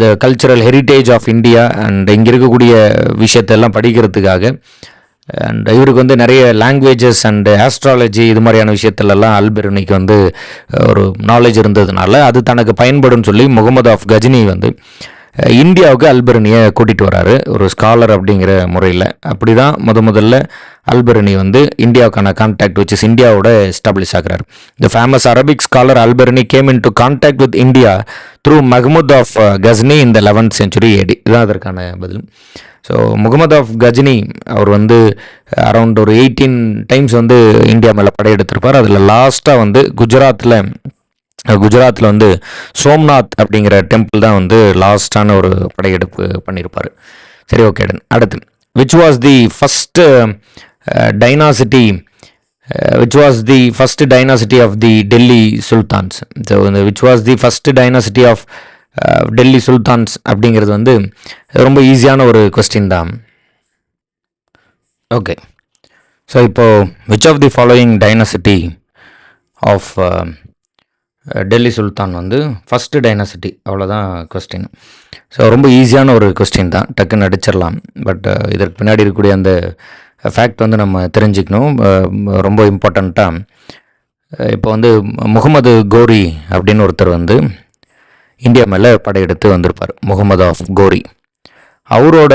the cultural heritage of India and இங்கே இருக்கக்கூடிய விஷயத்தெல்லாம் படிக்கிறதுக்காக. அண்ட் இவருக்கு வந்து நிறைய லாங்குவேஜஸ் அண்டு ஆஸ்ட்ராலஜி இது மாதிரியான விஷயத்துலலாம் அல் பெருனிக்கு வந்து ஒரு நாலேஜ் இருந்ததுனால அது தனக்கு பயன்படும் சொல்லி முகமது ஆஃப் கஜினி வந்து இந்தியாவுக்கு அல்பெருனியை கூட்டிகிட்டு வராரு ஒரு ஸ்காலர் அப்படிங்கிற முறையில். அப்படி தான் முதல்ல அல்பெருனி வந்து இந்தியாவுக்கான கான்டாக்ட் வச்சு இந்தியாவோட எஸ்டாப்ளிஷ் ஆகிறார். The famous Arabic scholar Alberuni came in to contact with India through Mahmud of Ghazni in the 11th century AD. இதுதான் அதற்கான பதில். ஸோ முகமது ஆஃப் கஜினி அவர் வந்து அரௌண்ட் ஒரு 18 times வந்து இந்தியா மேலே படையெடுத்திருப்பார். அதில் லாஸ்ட்டாக வந்து குஜராத்தில் வந்து சோம்நாத் அப்படிங்கிற டெம்பிள் தான் வந்து லாஸ்டான ஒரு படையெடுப்பு பண்ணியிருப்பார். சரி, ஓகே. அடுத்து, which was the first dynasty of the Delhi sultans. So இந்த which was the first dynasty of Delhi sultans அப்படிங்கிறது வந்து ரொம்ப ஈஸியான ஒரு கொஸ்டின் தான். ஓகே, ஸோ இப்போது which of the following dynasty of Delhi sultan வந்து ஃபஸ்ட்டு டைனாசிட்டி, அவ்வளோதான் கொஸ்டின். ஸோ ரொம்ப ஈஸியான ஒரு கொஸ்டின் தான், டக்குன்னு அடிச்சிடலாம். பட் இதற்கு பின்னாடி இருக்கக்கூடிய அந்த ஃபேக்ட் வந்து நம்ம தெரிஞ்சுக்கணும், ரொம்ப இம்பார்ட்டண்ட்டாக. இப்போ வந்து முகமது கோரி அப்படின்னு ஒருத்தர் வந்து இந்தியா மேலே படையெடுத்து வந்திருப்பார். முகமது ஆஃப் கோரி அவரோட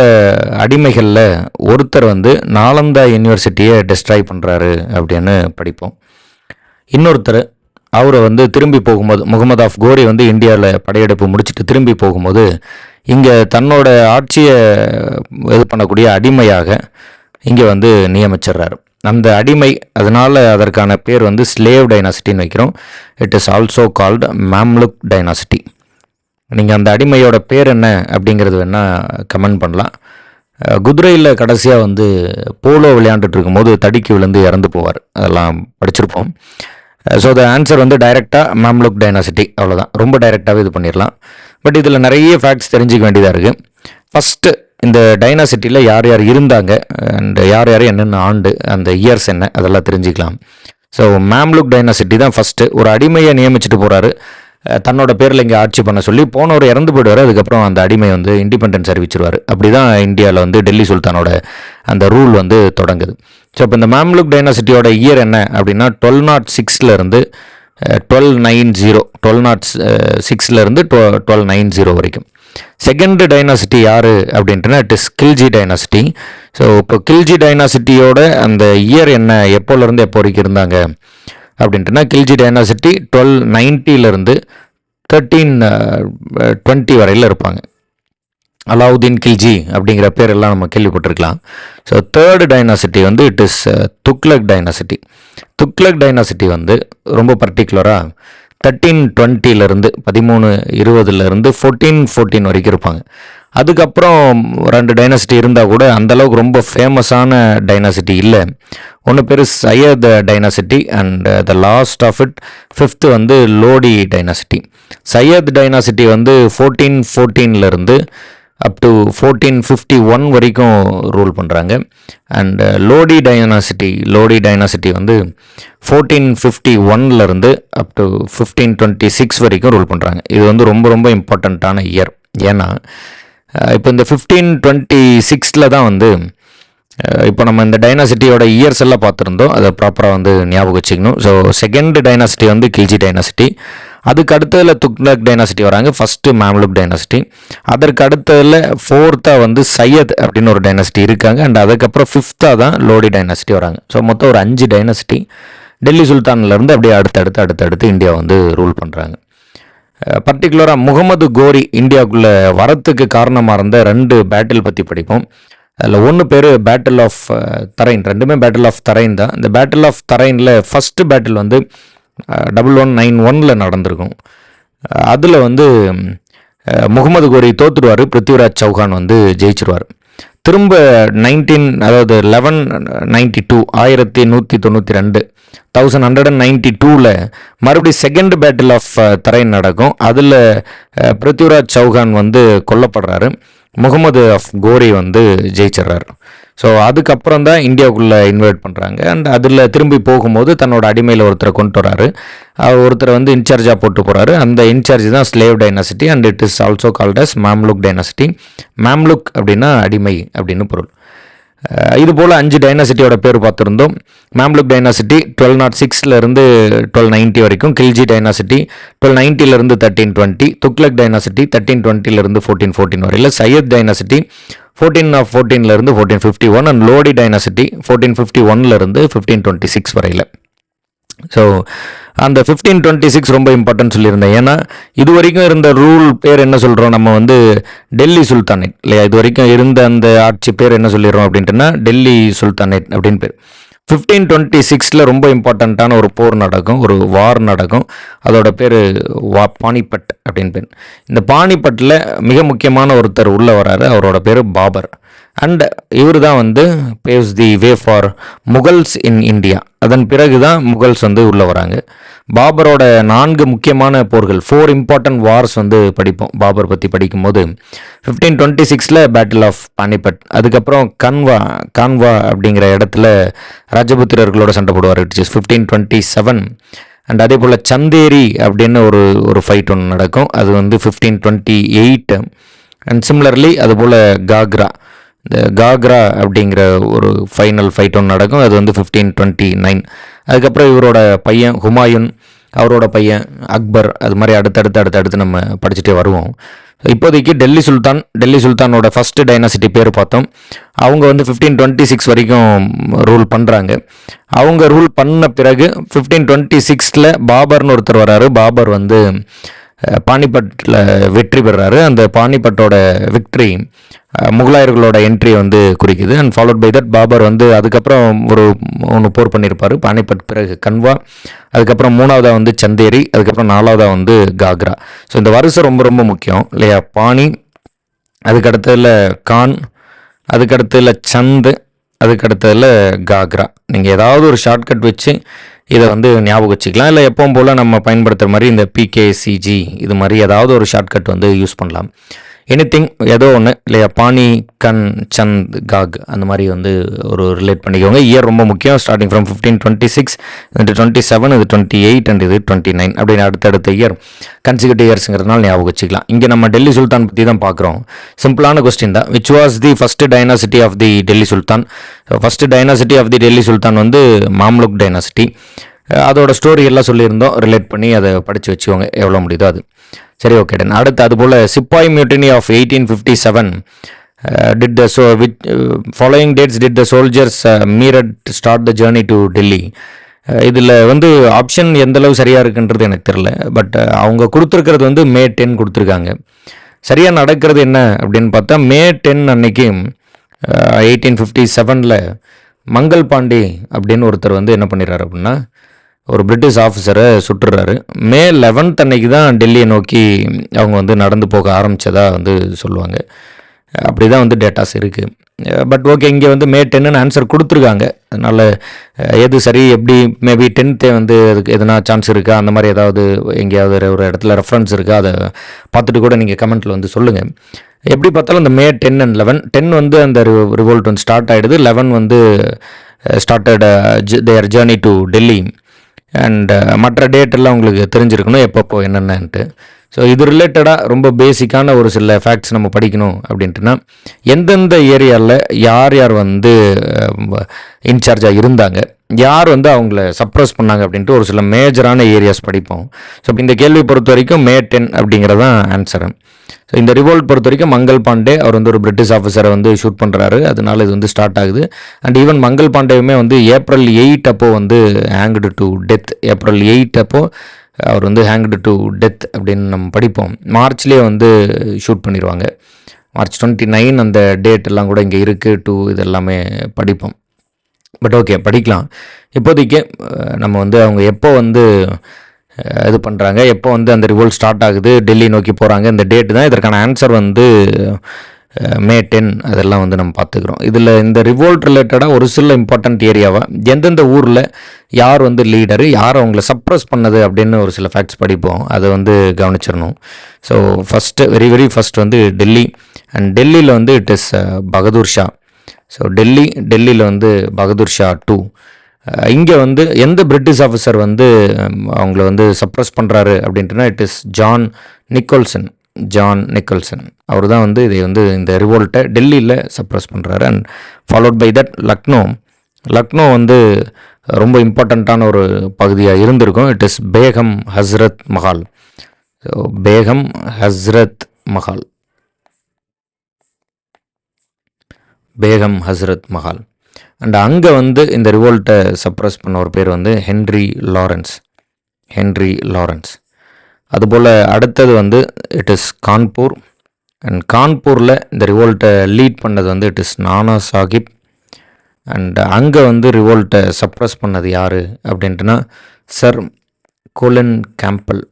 அடிமைகளில் ஒருத்தர் வந்து நாலந்தா யூனிவர்சிட்டியை டெஸ்ட்ராய் பண்ணுறாரு அப்படின்னு படிப்போம். இன்னொருத்தர் அவரை வந்து திரும்பி போகும்போது, முகமது ஆஃப் கோரி வந்து இந்தியாவில் படையெடுப்பு முடிச்சுட்டு திரும்பி போகும்போது இங்கே தன்னோட ஆட்சியை இது பண்ணக்கூடிய அடிமையாக இங்கே வந்து நியமிச்சிடுறாரு. அந்த அடிமை, அதனால் அதற்கான பேர் வந்து ஸ்லேவ் டைனாசிட்டின்னு வைக்கிறோம். It is also called Mamluk dynasty. நீங்கள் அந்த அடிமையோட பேர் என்ன அப்படிங்கிறது வேணால் கமெண்ட் பண்ணலாம். குதிரையில் கடைசியாக வந்து போலோ விளையாண்டுட்டு இருக்கும்போது தடிக்கு விழுந்து இறந்து போவார், அதெல்லாம் படிச்சிருப்போம். ஸோ த ஆன்சர் வந்து டைரெக்டாக மாம்லுக் டைனாசிட்டி, அவ்வளோதான். ரொம்ப டைரெக்டாகவே இது பண்ணிடலாம். பட் இதில் நிறைய ஃபேக்ட்ஸ் தெரிஞ்சிக்க வேண்டியதாக இருக்குது. ஃபஸ்ட்டு இந்த டைனாசிட்டியில் யார் யார் இருந்தாங்க அண்ட் யார் யார் என்னென்ன ஆண்டு, அந்த இயர்ஸ் என்ன, அதெல்லாம் தெரிஞ்சுக்கலாம். ஸோ மாம்லுக் டைனாசிட்டி தான் ஃபஸ்ட்டு. ஒரு அடிமையை நியமிச்சுட்டு போகிறாரு. தன்னோட பேரில் இங்கே ஆட்சி பண்ண சொல்லி போனவர் இறந்து போயிடுவார். அதுக்கப்புறம் அந்த அடிமை வந்து இண்டிபெண்டன்ஸ் அறிவிச்சிருவார். அப்படி தான் இந்தியாவில் வந்து டெல்லி சுல்தானோட அந்த ரூல் வந்து தொடங்குது. ஸோ இப்போ இந்த மேம்லுக் டைனாசிட்டியோட இயர் என்ன அப்படின்னா 1206 1290 1290 வரைக்கும். செகண்ட் டைனாசிட்டி யார் அப்படின்ட்டுனா it is Khilji dynasty. So இப்போ கில்ஜி டைனாசிட்டியோட அந்த இயர் என்ன, எப்போலேருந்து எப்போ வரைக்கும் இருந்தாங்க அப்படின்ட்டுனா கில்ஜி டைனாசிட்டி 1290 1320 வரையில் இருப்பாங்க. அலாவுதீன் கில்ஜி அப்படிங்கிற பேரெல்லாம் நம்ம கேள்விப்பட்டிருக்கலாம். ஸோ தேர்டு டைனாசிட்டி வந்து it is Tughlaq dynasty. Tughlaq dynasty வந்து ரொம்ப பர்டிகுலராக 1320 1320 1414 வரைக்கும் இருப்பாங்க. அதுக்கப்புறம் 2 டைனாசிட்டி இருந்தால் கூட அந்தளவுக்கு ரொம்ப ஃபேமஸான டைனாசிட்டி இல்லை. ஒன்று பேர் Sayyid dynasty and the last of it 5th வந்து லோடி டைனாசிட்டி. சையத் டைனாசிட்டி வந்து 1414 அப் டு 1451 வரைக்கும் ரூல் பண்ணுறாங்க. அண்ட் லோடி டைனாசிட்டி வந்து 1451 அப் டு 1526 வரைக்கும் ரூல் பண்ணுறாங்க. இது வந்து ரொம்ப ரொம்ப இம்பார்ட்டண்ட்டான இயர். ஏன்னா இப்போ இந்த 1526 தான் வந்து இப்போ நம்ம இந்த டைனாசிட்டியோட இயர்ஸ் எல்லாம் பார்த்துருந்தோம். அதை ப்ராப்பராக வந்து ஞாபகம் வச்சுக்கணும். ஸோ செகண்ட் டைனாசிட்டி வந்து கில்ஜி டைனாசிட்டி. அதுக்கு அடுத்ததில் துக்ளக் டைனாசிட்டி வராங்க. First Mamluk dynasty. அதற்கு அடுத்ததில் 4th வந்து சையத் அப்படின்னு ஒரு டைனாசிட்டி இருக்காங்க. அண்ட் அதுக்கப்புறம் 5th தான் லோடி டைனாசிட்டி வராங்க. ஸோ மொத்தம் ஒரு 5 டைனாசிட்டி டெல்லி சுல்தான்லேருந்து அப்படியே அடுத்தடுத்து இந்தியா வந்து ரூல் பண்ணுறாங்க. பர்டிகுலராக முகமது கோரி இந்தியாவுக்குள்ளே வரத்துக்கு காரணமாக இருந்த 2 பேட்டில் பற்றி படிப்போம். அதில் ஒன்று பேர் பேட்டில் ஆஃப் தரைன். ரெண்டுமே பேட்டில் ஆஃப் தரைன் தான். இந்த பேட்டில் ஆஃப் தரைனில் ஃபஸ்ட்டு பேட்டில் வந்து 1191 நடந்திருக்கும். அதில் வந்து முகமது கோரி தோற்றுடுவார். பிருத்திவிராஜ் சௌஹான் வந்து ஜெயிச்சிருவார். திரும்ப 1192 1192 மறுபடியும் செகண்ட் பேட்டில் ஆஃப் தரைன் நடக்கும். அதில் பிருத்திவிராஜ் சௌஹான் வந்து கொல்லப்படுறாரு. முகமது ஆஃப் கோரி வந்து ஜெயிச்சிட்றாரு. ஸோ அதுக்கப்புறம் தான் இந்தியாவுக்குள்ளே இன்வைட் பண்ணுறாங்க. அண்ட் அதில் திரும்பி போகும்போது தன்னோட அடிமையில் ஒருத்தரை கொண்டு வராரு. ஒருத்தரை வந்து இன்சார்ஜாக போட்டு போகிறாரு. அந்த இன்சார்ஜ் தான் slave dynasty and it is also called as Mamluk dynasty. Mamluk அப்படின்னா அடிமை அப்படின்னு பொருள். இது போல் 5 டைனாசிட்டியோட பேர் பார்த்துருந்தோம். மேம்லுக் டைனாசிட்டி 1206 1290 வரைக்கும். கில்ஜி டைனாசிட்டி 1290 1320. துக்ளக் டைனாசிட்டி 1320 1414 வரையில். Sayyid dynasty 1414 1451 and Lodi dynasty 1451 1526 வரையில். ஸோ அந்த 1526 ரொம்ப இம்பார்ட்டன்ட் சொல்லியிருந்தேன். ஏன்னா இது வரைக்கும் இருந்த ரூல் பேர் என்ன சொல்கிறோம் நம்ம வந்து டெல்லி சுல்தானேட் இல்லையா. இது வரைக்கும் இருந்த அந்த ஆட்சி பேர் என்ன சொல்லிடுறோம் அப்படின்ட்டுனா டெல்லி சுல்தானேட் அப்படின்னு பேர். 1526 ரொம்ப இம்பார்ட்டண்ட்டான ஒரு போர் நடக்கும், ஒரு வார் நடக்கும். அதோட பேர் பானிபட் அப்படின்னு பேர். இந்த பானிபட்டில் மிக முக்கியமான ஒருத்தர் உள்ளே வராரு. அவரோட பேர் பாபர். அண்ட் இவர் தான் வந்து paves the way for Mughals in India. அதன் பிறகு தான் முகல்ஸ் வந்து உள்ளே வராங்க. பாபரோட 4 முக்கியமான போர்கள், 4 இம்பார்ட்டன்ட் வார்ஸ் வந்து படிப்போம். பாபர் பற்றி படிக்கும்போது 1526 பேட்டில் ஆஃப் பானிபட். அதுக்கப்புறம் கான்வா அப்படிங்கிற இடத்துல ராஜபுத்திரர்களோட சண்டை போடுவார். It is 1527. அண்ட் அதே போல் சந்தேரி அப்படின்னு ஒரு ஃபைட் ஒன்று நடக்கும். அது வந்து 1528. அண்ட் சிமிலர்லி அதுபோல் இந்த காக்ரா அப்படிங்கிற ஒரு ஃபைனல் ஃபைட் ஒன்று நடக்கும். அது வந்து 1529. அதுக்கப்புறம் இவரோட பையன் ஹுமாயூன், அவரோட பையன் அக்பர், அது மாதிரி அடுத்தடுத்து நம்ம படிச்சுட்டே வருவோம். இப்போதைக்கு டெல்லி சுல்தானோட ஃபஸ்ட்டு டைனாசிட்டி பேர் பார்த்தோம். அவங்க வந்து 1526 வரைக்கும் ரூல் பண்ணுறாங்க. அவங்க ரூல் பண்ண பிறகு 1526 பாபர்னு ஒருத்தர் வராரு. பாபர் வந்து பானிபட்டில் வெற்றி பெறாரு. அந்த பானிபட்டோட விக்ட்ரி முகலாயர்களோட என்ட்ரியை வந்து குறிக்குது. And followed by that Babur வந்து அதுக்கப்புறம் ஒன்று போர் பண்ணியிருப்பார். பானிபட் பிறகு கன்வா, அதுக்கப்புறம் 3வதாக வந்து சந்தேரி, அதுக்கப்புறம் 4வதாக வந்து காக்ரா. ஸோ இந்த வருஷம் ரொம்ப ரொம்ப முக்கியம் இல்லையா. பானி, அதுக்கடுத்ததில் கான், அதுக்கடுத்ததில் சந்து, அதுக்கடுத்ததில் காக்ரா. நீங்கள் ஏதாவது ஒரு ஷார்ட்கட் வச்சு இதை வந்து ஞாபகம் வச்சுக்கலாம். இல்லை எப்பவும் போல் நம்ம பயன்படுத்துகிற மாதிரி இந்த PKCG இது மாதிரி ஏதாவது ஒரு ஷார்ட்கட் வந்து யூஸ் பண்ணலாம். எனிதிங் ஏதோ ஒன்று இல்லையா, பானி கன் சந்த் காக் அந்த மாதிரி வந்து ஒரு ரிலேட் பண்ணிக்கோங்க. இயர் ரொம்ப முக்கியம். ஸ்டார்டிங் ஃப்ரம் 1526, இது 27, இது 28 அண்ட் இது 29 அப்படின்னு அடுத்தடுத்த இயர் கன்சிக்யூட்டிவ் இயர்ஸுங்கிறதுனால ஞாபகம் வச்சுக்கலாம். இங்கே நம்ம டெல்லி சுல்தான் பற்றி தான் பார்க்குறோம். சிம்பிளான கொஸ்டின் தான். Which was the first dynasty of the Delhi sultan? First dynasty of the Delhi sultan வந்து மாம்லுக் டைனாசிட்டி. அதோட ஸ்டோரி எல்லாம் சொல்லியிருந்தோம். ரிலேட் பண்ணி அதை படித்து வச்சுக்கோங்க எவ்வளோ முடியுதோ அது. சரி, ஓகே டன். அடுத்து அதுபோல் sepoy mutiny of 1857 did the following dates did the soldiers Meerut start the journey to Delhi. இதில் வந்து ஆப்ஷன் எந்தளவு சரியாக இருக்குன்றது எனக்கு தெரில. பட் அவங்க கொடுத்துருக்கிறது வந்து May 10 கொடுத்துருக்காங்க. சரியாக நடக்கிறது என்ன அப்படின்னு பார்த்தா May 10 அன்னைக்கு 1857 மங்கள் பாண்டே அப்படின்னு ஒருத்தர் வந்து என்ன பண்ணிடுறாரு அப்படின்னா, ஒரு பிரிட்டிஷ் ஆஃபீஸரை சுட்டுறாரு. May 11 அன்னைக்கு தான் டெல்லியை நோக்கி அவங்க வந்து நடந்து போக ஆரம்பித்ததாக வந்து சொல்லுவாங்க. அப்படி தான் வந்து டேட்டாஸ் இருக்குது. பட் ஓகே, இங்கே வந்து May 10 ஆன்சர் கொடுத்துருக்காங்க. அதனால் எது சரி, எப்படி மேபி 10th வந்து அதுக்கு எதனா சான்ஸ் இருக்கா, அந்த மாதிரி ஏதாவது எங்கேயாவது ஒரு இடத்துல ரெஃபரன்ஸ் இருக்கா, அதை பார்த்துட்டு கூட நீங்கள் கமெண்ட்டில் வந்து சொல்லுங்கள். எப்படி பார்த்தாலும் இந்த May 10 and 11, 10 வந்து அந்த ரிவோல்ட் வந்து ஸ்டார்ட் ஆகிடுது, 11 வந்து started there journey to Delhi. And மற்ற டேட்டெல்லாம் உங்களுக்கு தெரிஞ்சிருக்கணும் எப்பப்போ என்னென்னன்ட்டு. ஸோ இது ரிலேட்டடாக ரொம்ப பேசிக்கான ஒரு சில ஃபேக்ட்ஸ் நம்ம படிக்கணும் அப்படின்ட்டுனா, எந்தெந்த ஏரியாவில் யார் யார் வந்து இன்சார்ஜாக இருந்தாங்க, யார் வந்து அவங்கள சப்ரஸ் பண்ணாங்க அப்படின்ட்டு ஒரு சில மேஜரான ஏரியாஸ் படிப்போம். ஸோ இந்த கேள்வி பொறுத்த வரைக்கும் May 10 அப்படிங்கிறதான் ஆன்சரு. ஸோ இந்த ரிவோல்ட் பொறுத்த வரைக்கும் மங்கள் பாண்டே அவர் வந்து ஒரு பிரிட்டிஷ் ஆஃபீஸரை வந்து ஷூட் பண்ணுறாரு. அதனால இது வந்து ஸ்டார்ட் ஆகுது. அண்ட் ஈவன் மங்கள் பாண்டேவுமே வந்து April 8 அப்போ வந்து ஹேங்க்டு டு டெத். April 8 அப்போ அவர் வந்து ஹேங்க்டு டு டெத் அப்படின்னு நம்ம படிப்போம். மார்ச்லேயே வந்து ஷூட் பண்ணிடுவாங்க. March 29 அந்த டேட் எல்லாம் கூட இங்கே இருக்குது. இது எல்லாமே படிப்போம். பட் ஓகே, படிக்கலாம். இப்போதைக்கு நம்ம வந்து அவங்க எப்போ வந்து இது பண்ணுறாங்க, எப்போ வந்து அந்த ரிவோல்ட் ஸ்டார்ட் ஆகுது, டெல்லி நோக்கி போகிறாங்க, இந்த டேட்டு தான் இதற்கான ஆன்சர் வந்து May 10. அதெல்லாம் வந்து நம்ம பார்த்துக்கிறோம். இதில் இந்த ரிவோல்ட் ரிலேட்டடாக ஒரு சில இம்பார்ட்டண்ட் ஏரியாவாக எந்தெந்த ஊரில் யார் வந்து லீடரு, யார் அவங்கள சப்ரஸ் பண்ணது அப்படின்னு ஒரு சில ஃபேக்ட்ஸ் படிப்போம். அதை வந்து கவனிச்சிடணும். ஸோ வெரி ஃபஸ்ட் வந்து டெல்லி. அண்ட் டெல்லியில் வந்து it is Bahadur Shah. So டெல்லியில் வந்து பகதூர் ஷா 2. இங்கே வந்து எந்த பிரிட்டிஷ் ஆஃபீஸர் வந்து அவங்கள வந்து சப்ரஸ் பண்ணுறாரு அப்படின்ட்டுனா இட் இஸ் ஜான் நிக்கல்சன். அவர் தான் வந்து இதை வந்து இந்த ரிவோல்ட்டை டெல்லியில் சப்ரஸ் பண்ணுறாரு. And followed by that Lucknow வந்து ரொம்ப இம்பார்ட்டண்ட்டான ஒரு பகுதியாக இருந்திருக்கும். It is Begum Hazrat Mahal. So Begum Hazrat Mahal. And அங்கே வந்து இந்த ரிவோல்ட்டை சப்ரஸ் பண்ண ஒரு பேர் வந்து ஹென்ரி லாரன்ஸ். அதுபோல் அடுத்தது வந்து இட் இஸ் கான்பூர். அண்ட் கான்பூரில் இந்த ரிவோல்ட்டை லீட் பண்ணது வந்து it is Nana Sahib. And அங்கே வந்து ரிவோல்ட்டை சப்ரஸ் பண்ணது யார் அப்படின்ட்டுனா sir Colin Campbell.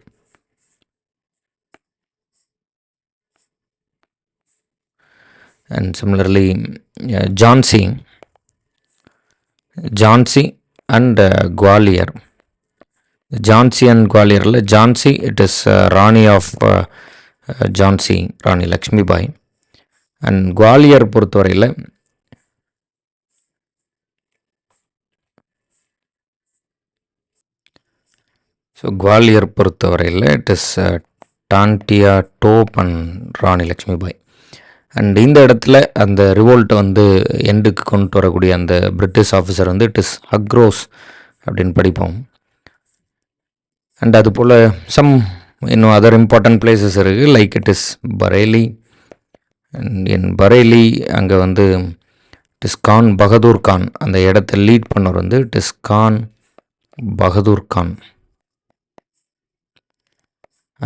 And similarly Jhansi and Gwalior. Jhansi and குவாலியரில் Jhansi it is Rani of Jhansi, Rani Lakshmibai. And Gwalior பொறுத்தவரையில் it is Tantia Tope and Rani Lakshmibai. And இந்த இடத்துல அந்த ரிவோல்ட்டை வந்து எண்டுக்கு கொண்டு வரக்கூடிய அந்த பிரிட்டிஷ் ஆஃபீஸர் வந்து இட் இஸ் ஹக்ரோஸ் அப்படின்னு படிப்போம். அண்ட் அதுபோல் இன்னும் அதர் இம்பார்ட்டன்ட் பிளேசஸ் இருக்குது. Like it is Bareilly. And in Bareilly அங்கே வந்து இட் இஸ் கான் பகதூர் கான். அந்த இடத்த லீட் பண்ணவர் வந்து it is Khan Bahadur Khan.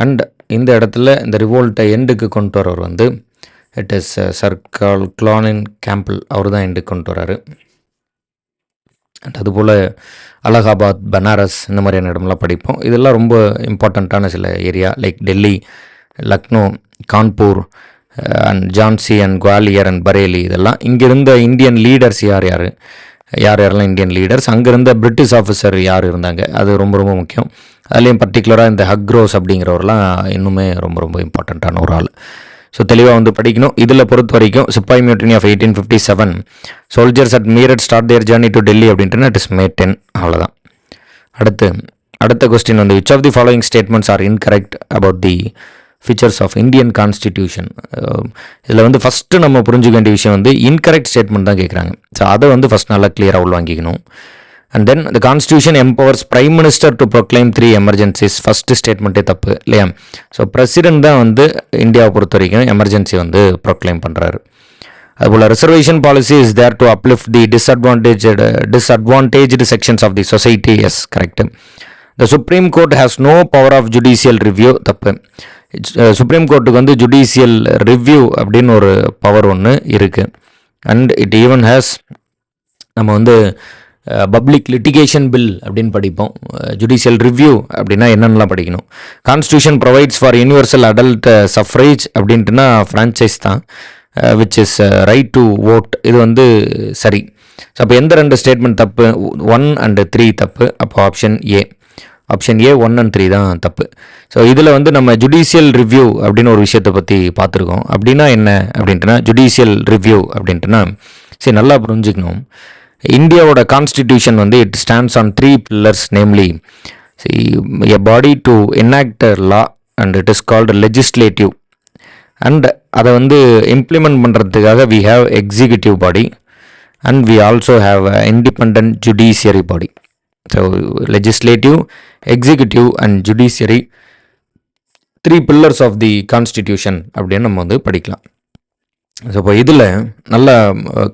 And இந்த இடத்துல இந்த ரிவோல்ட்டை எண்டுக்கு கொண்டு வரவர் வந்து it is sir Colin Campbell. அவர் தான் எண்டுக்கு கொண்டு வராரு. அண்ட் அதுபோல் அலகாபாத், பனாரஸ் இந்த மாதிரியான இடம்லாம் படிப்போம். இதெல்லாம் ரொம்ப இம்பார்ட்டண்ட்டான சில area. Like Delhi, Lucknow, Kanpur and Jhansi and Gwalior and Bareilly. இதெல்லாம் இங்கே இருந்த இந்தியன் லீடர்ஸ் யாரெல்லாம் இந்தியன் லீடர்ஸ், அங்கே இருந்த பிரிட்டிஷ் ஆஃபீஸர் யார் இருந்தாங்க, அது ரொம்ப ரொம்ப முக்கியம். அதுலேயும் பர்டிகுலராக இந்த ஹக்ரோஸ் அப்படிங்கிறவரெலாம் இன்னுமே ரொம்ப ரொம்ப இம்பார்ட்டண்ட்டான ஒரு ஆள். ஸோ தெளிவாக வந்து படிக்கணும். இதில் பொறுத்த வரைக்கும் sepoy mutiny of 1857, soldiers at Meerut start their journey to Delhi அப்படின்ட்டு இட் இஸ் May 10. அவ்வளோதான். அடுத்த கொஸ்டின் வந்து which of the following statements are incorrect about the features of Indian constitution. இதில் வந்து ஃபஸ்ட்டு நம்ம புரிஞ்சுக்க வேண்டிய விஷயம் வந்து இன்கரெக்ட் ஸ்டேட்மெண்ட் தான் கேட்குறாங்க. ஸோ அதை வந்து ஃபஸ்ட் நல்லா கிளியராக உள்வாங்கிக்கணும். And then the constitution empowers prime minister to proclaim 3 emergencies. First ஸ்டேட்மெண்ட்டே தப்பு இல்லையா? ஸோ பிரசிடென்ட் தான் வந்து இந்தியாவை பொறுத்த வரைக்கும் எமர்ஜென்சி வந்து ப்ரொக்ளைம் பண்ணுறாரு. அதுபோல் reservation policy is there to uplift the disadvantaged sections of the society. Yes, correct. The supreme court has no power of judicial review. தப்பு. சுப்ரீம் கோர்ட்டுக்கு வந்து ஜுடிஷியல் ரிவ்யூ அப்படின்னு ஒரு பவர் ஒன்று இருக்குது. அண்ட் இட் ஈவன் ஹேஸ், நம்ம வந்து பப்ளிக் லிட்டிகேஷன் பில் அப்படின்னு படிப்போம். ஜுடிஷியல் ரிவ்யூ அப்படின்னா என்னென்னலாம் படிக்கணும். Constitution provides for universal adult suffrage அப்படின்ட்டுனா ஃப்ரான்ச்சைஸ் தான், which is right to vote. இது வந்து சரி. ஸோ அப்போ எந்த 2 ஸ்டேட்மெண்ட் தப்பு? 1 and 3 தப்பு. அப்போ ஆப்ஷன் ஏ 1 and 3 தான் தப்பு. ஸோ இதில் வந்து நம்ம ஜுடிஷியல் ரிவ்யூ அப்படின்னு ஒரு விஷயத்தை பற்றி பார்த்துருக்கோம். அப்படின்னா என்ன அப்படின்ட்டுனா, ஜுடிஷியல் ரிவ்யூ அப்படின்ட்டுனா சரி நல்லா புரிஞ்சுக்கணும். இந்தியாவோட கான்ஸ்டிடியூஷன் வந்து it stands on 3 pillars, namely a body to enact law and it is called legislative. And அதை வந்து இம்ப்ளிமெண்ட் பண்ணுறதுக்காக we have executive body and we also have independent judiciary body. So legislative, executive and judiciary 3 pillars of the constitution அப்படின்னு நம்ம வந்து படிக்கலாம். ஸோ இப்போ இதில் நல்லா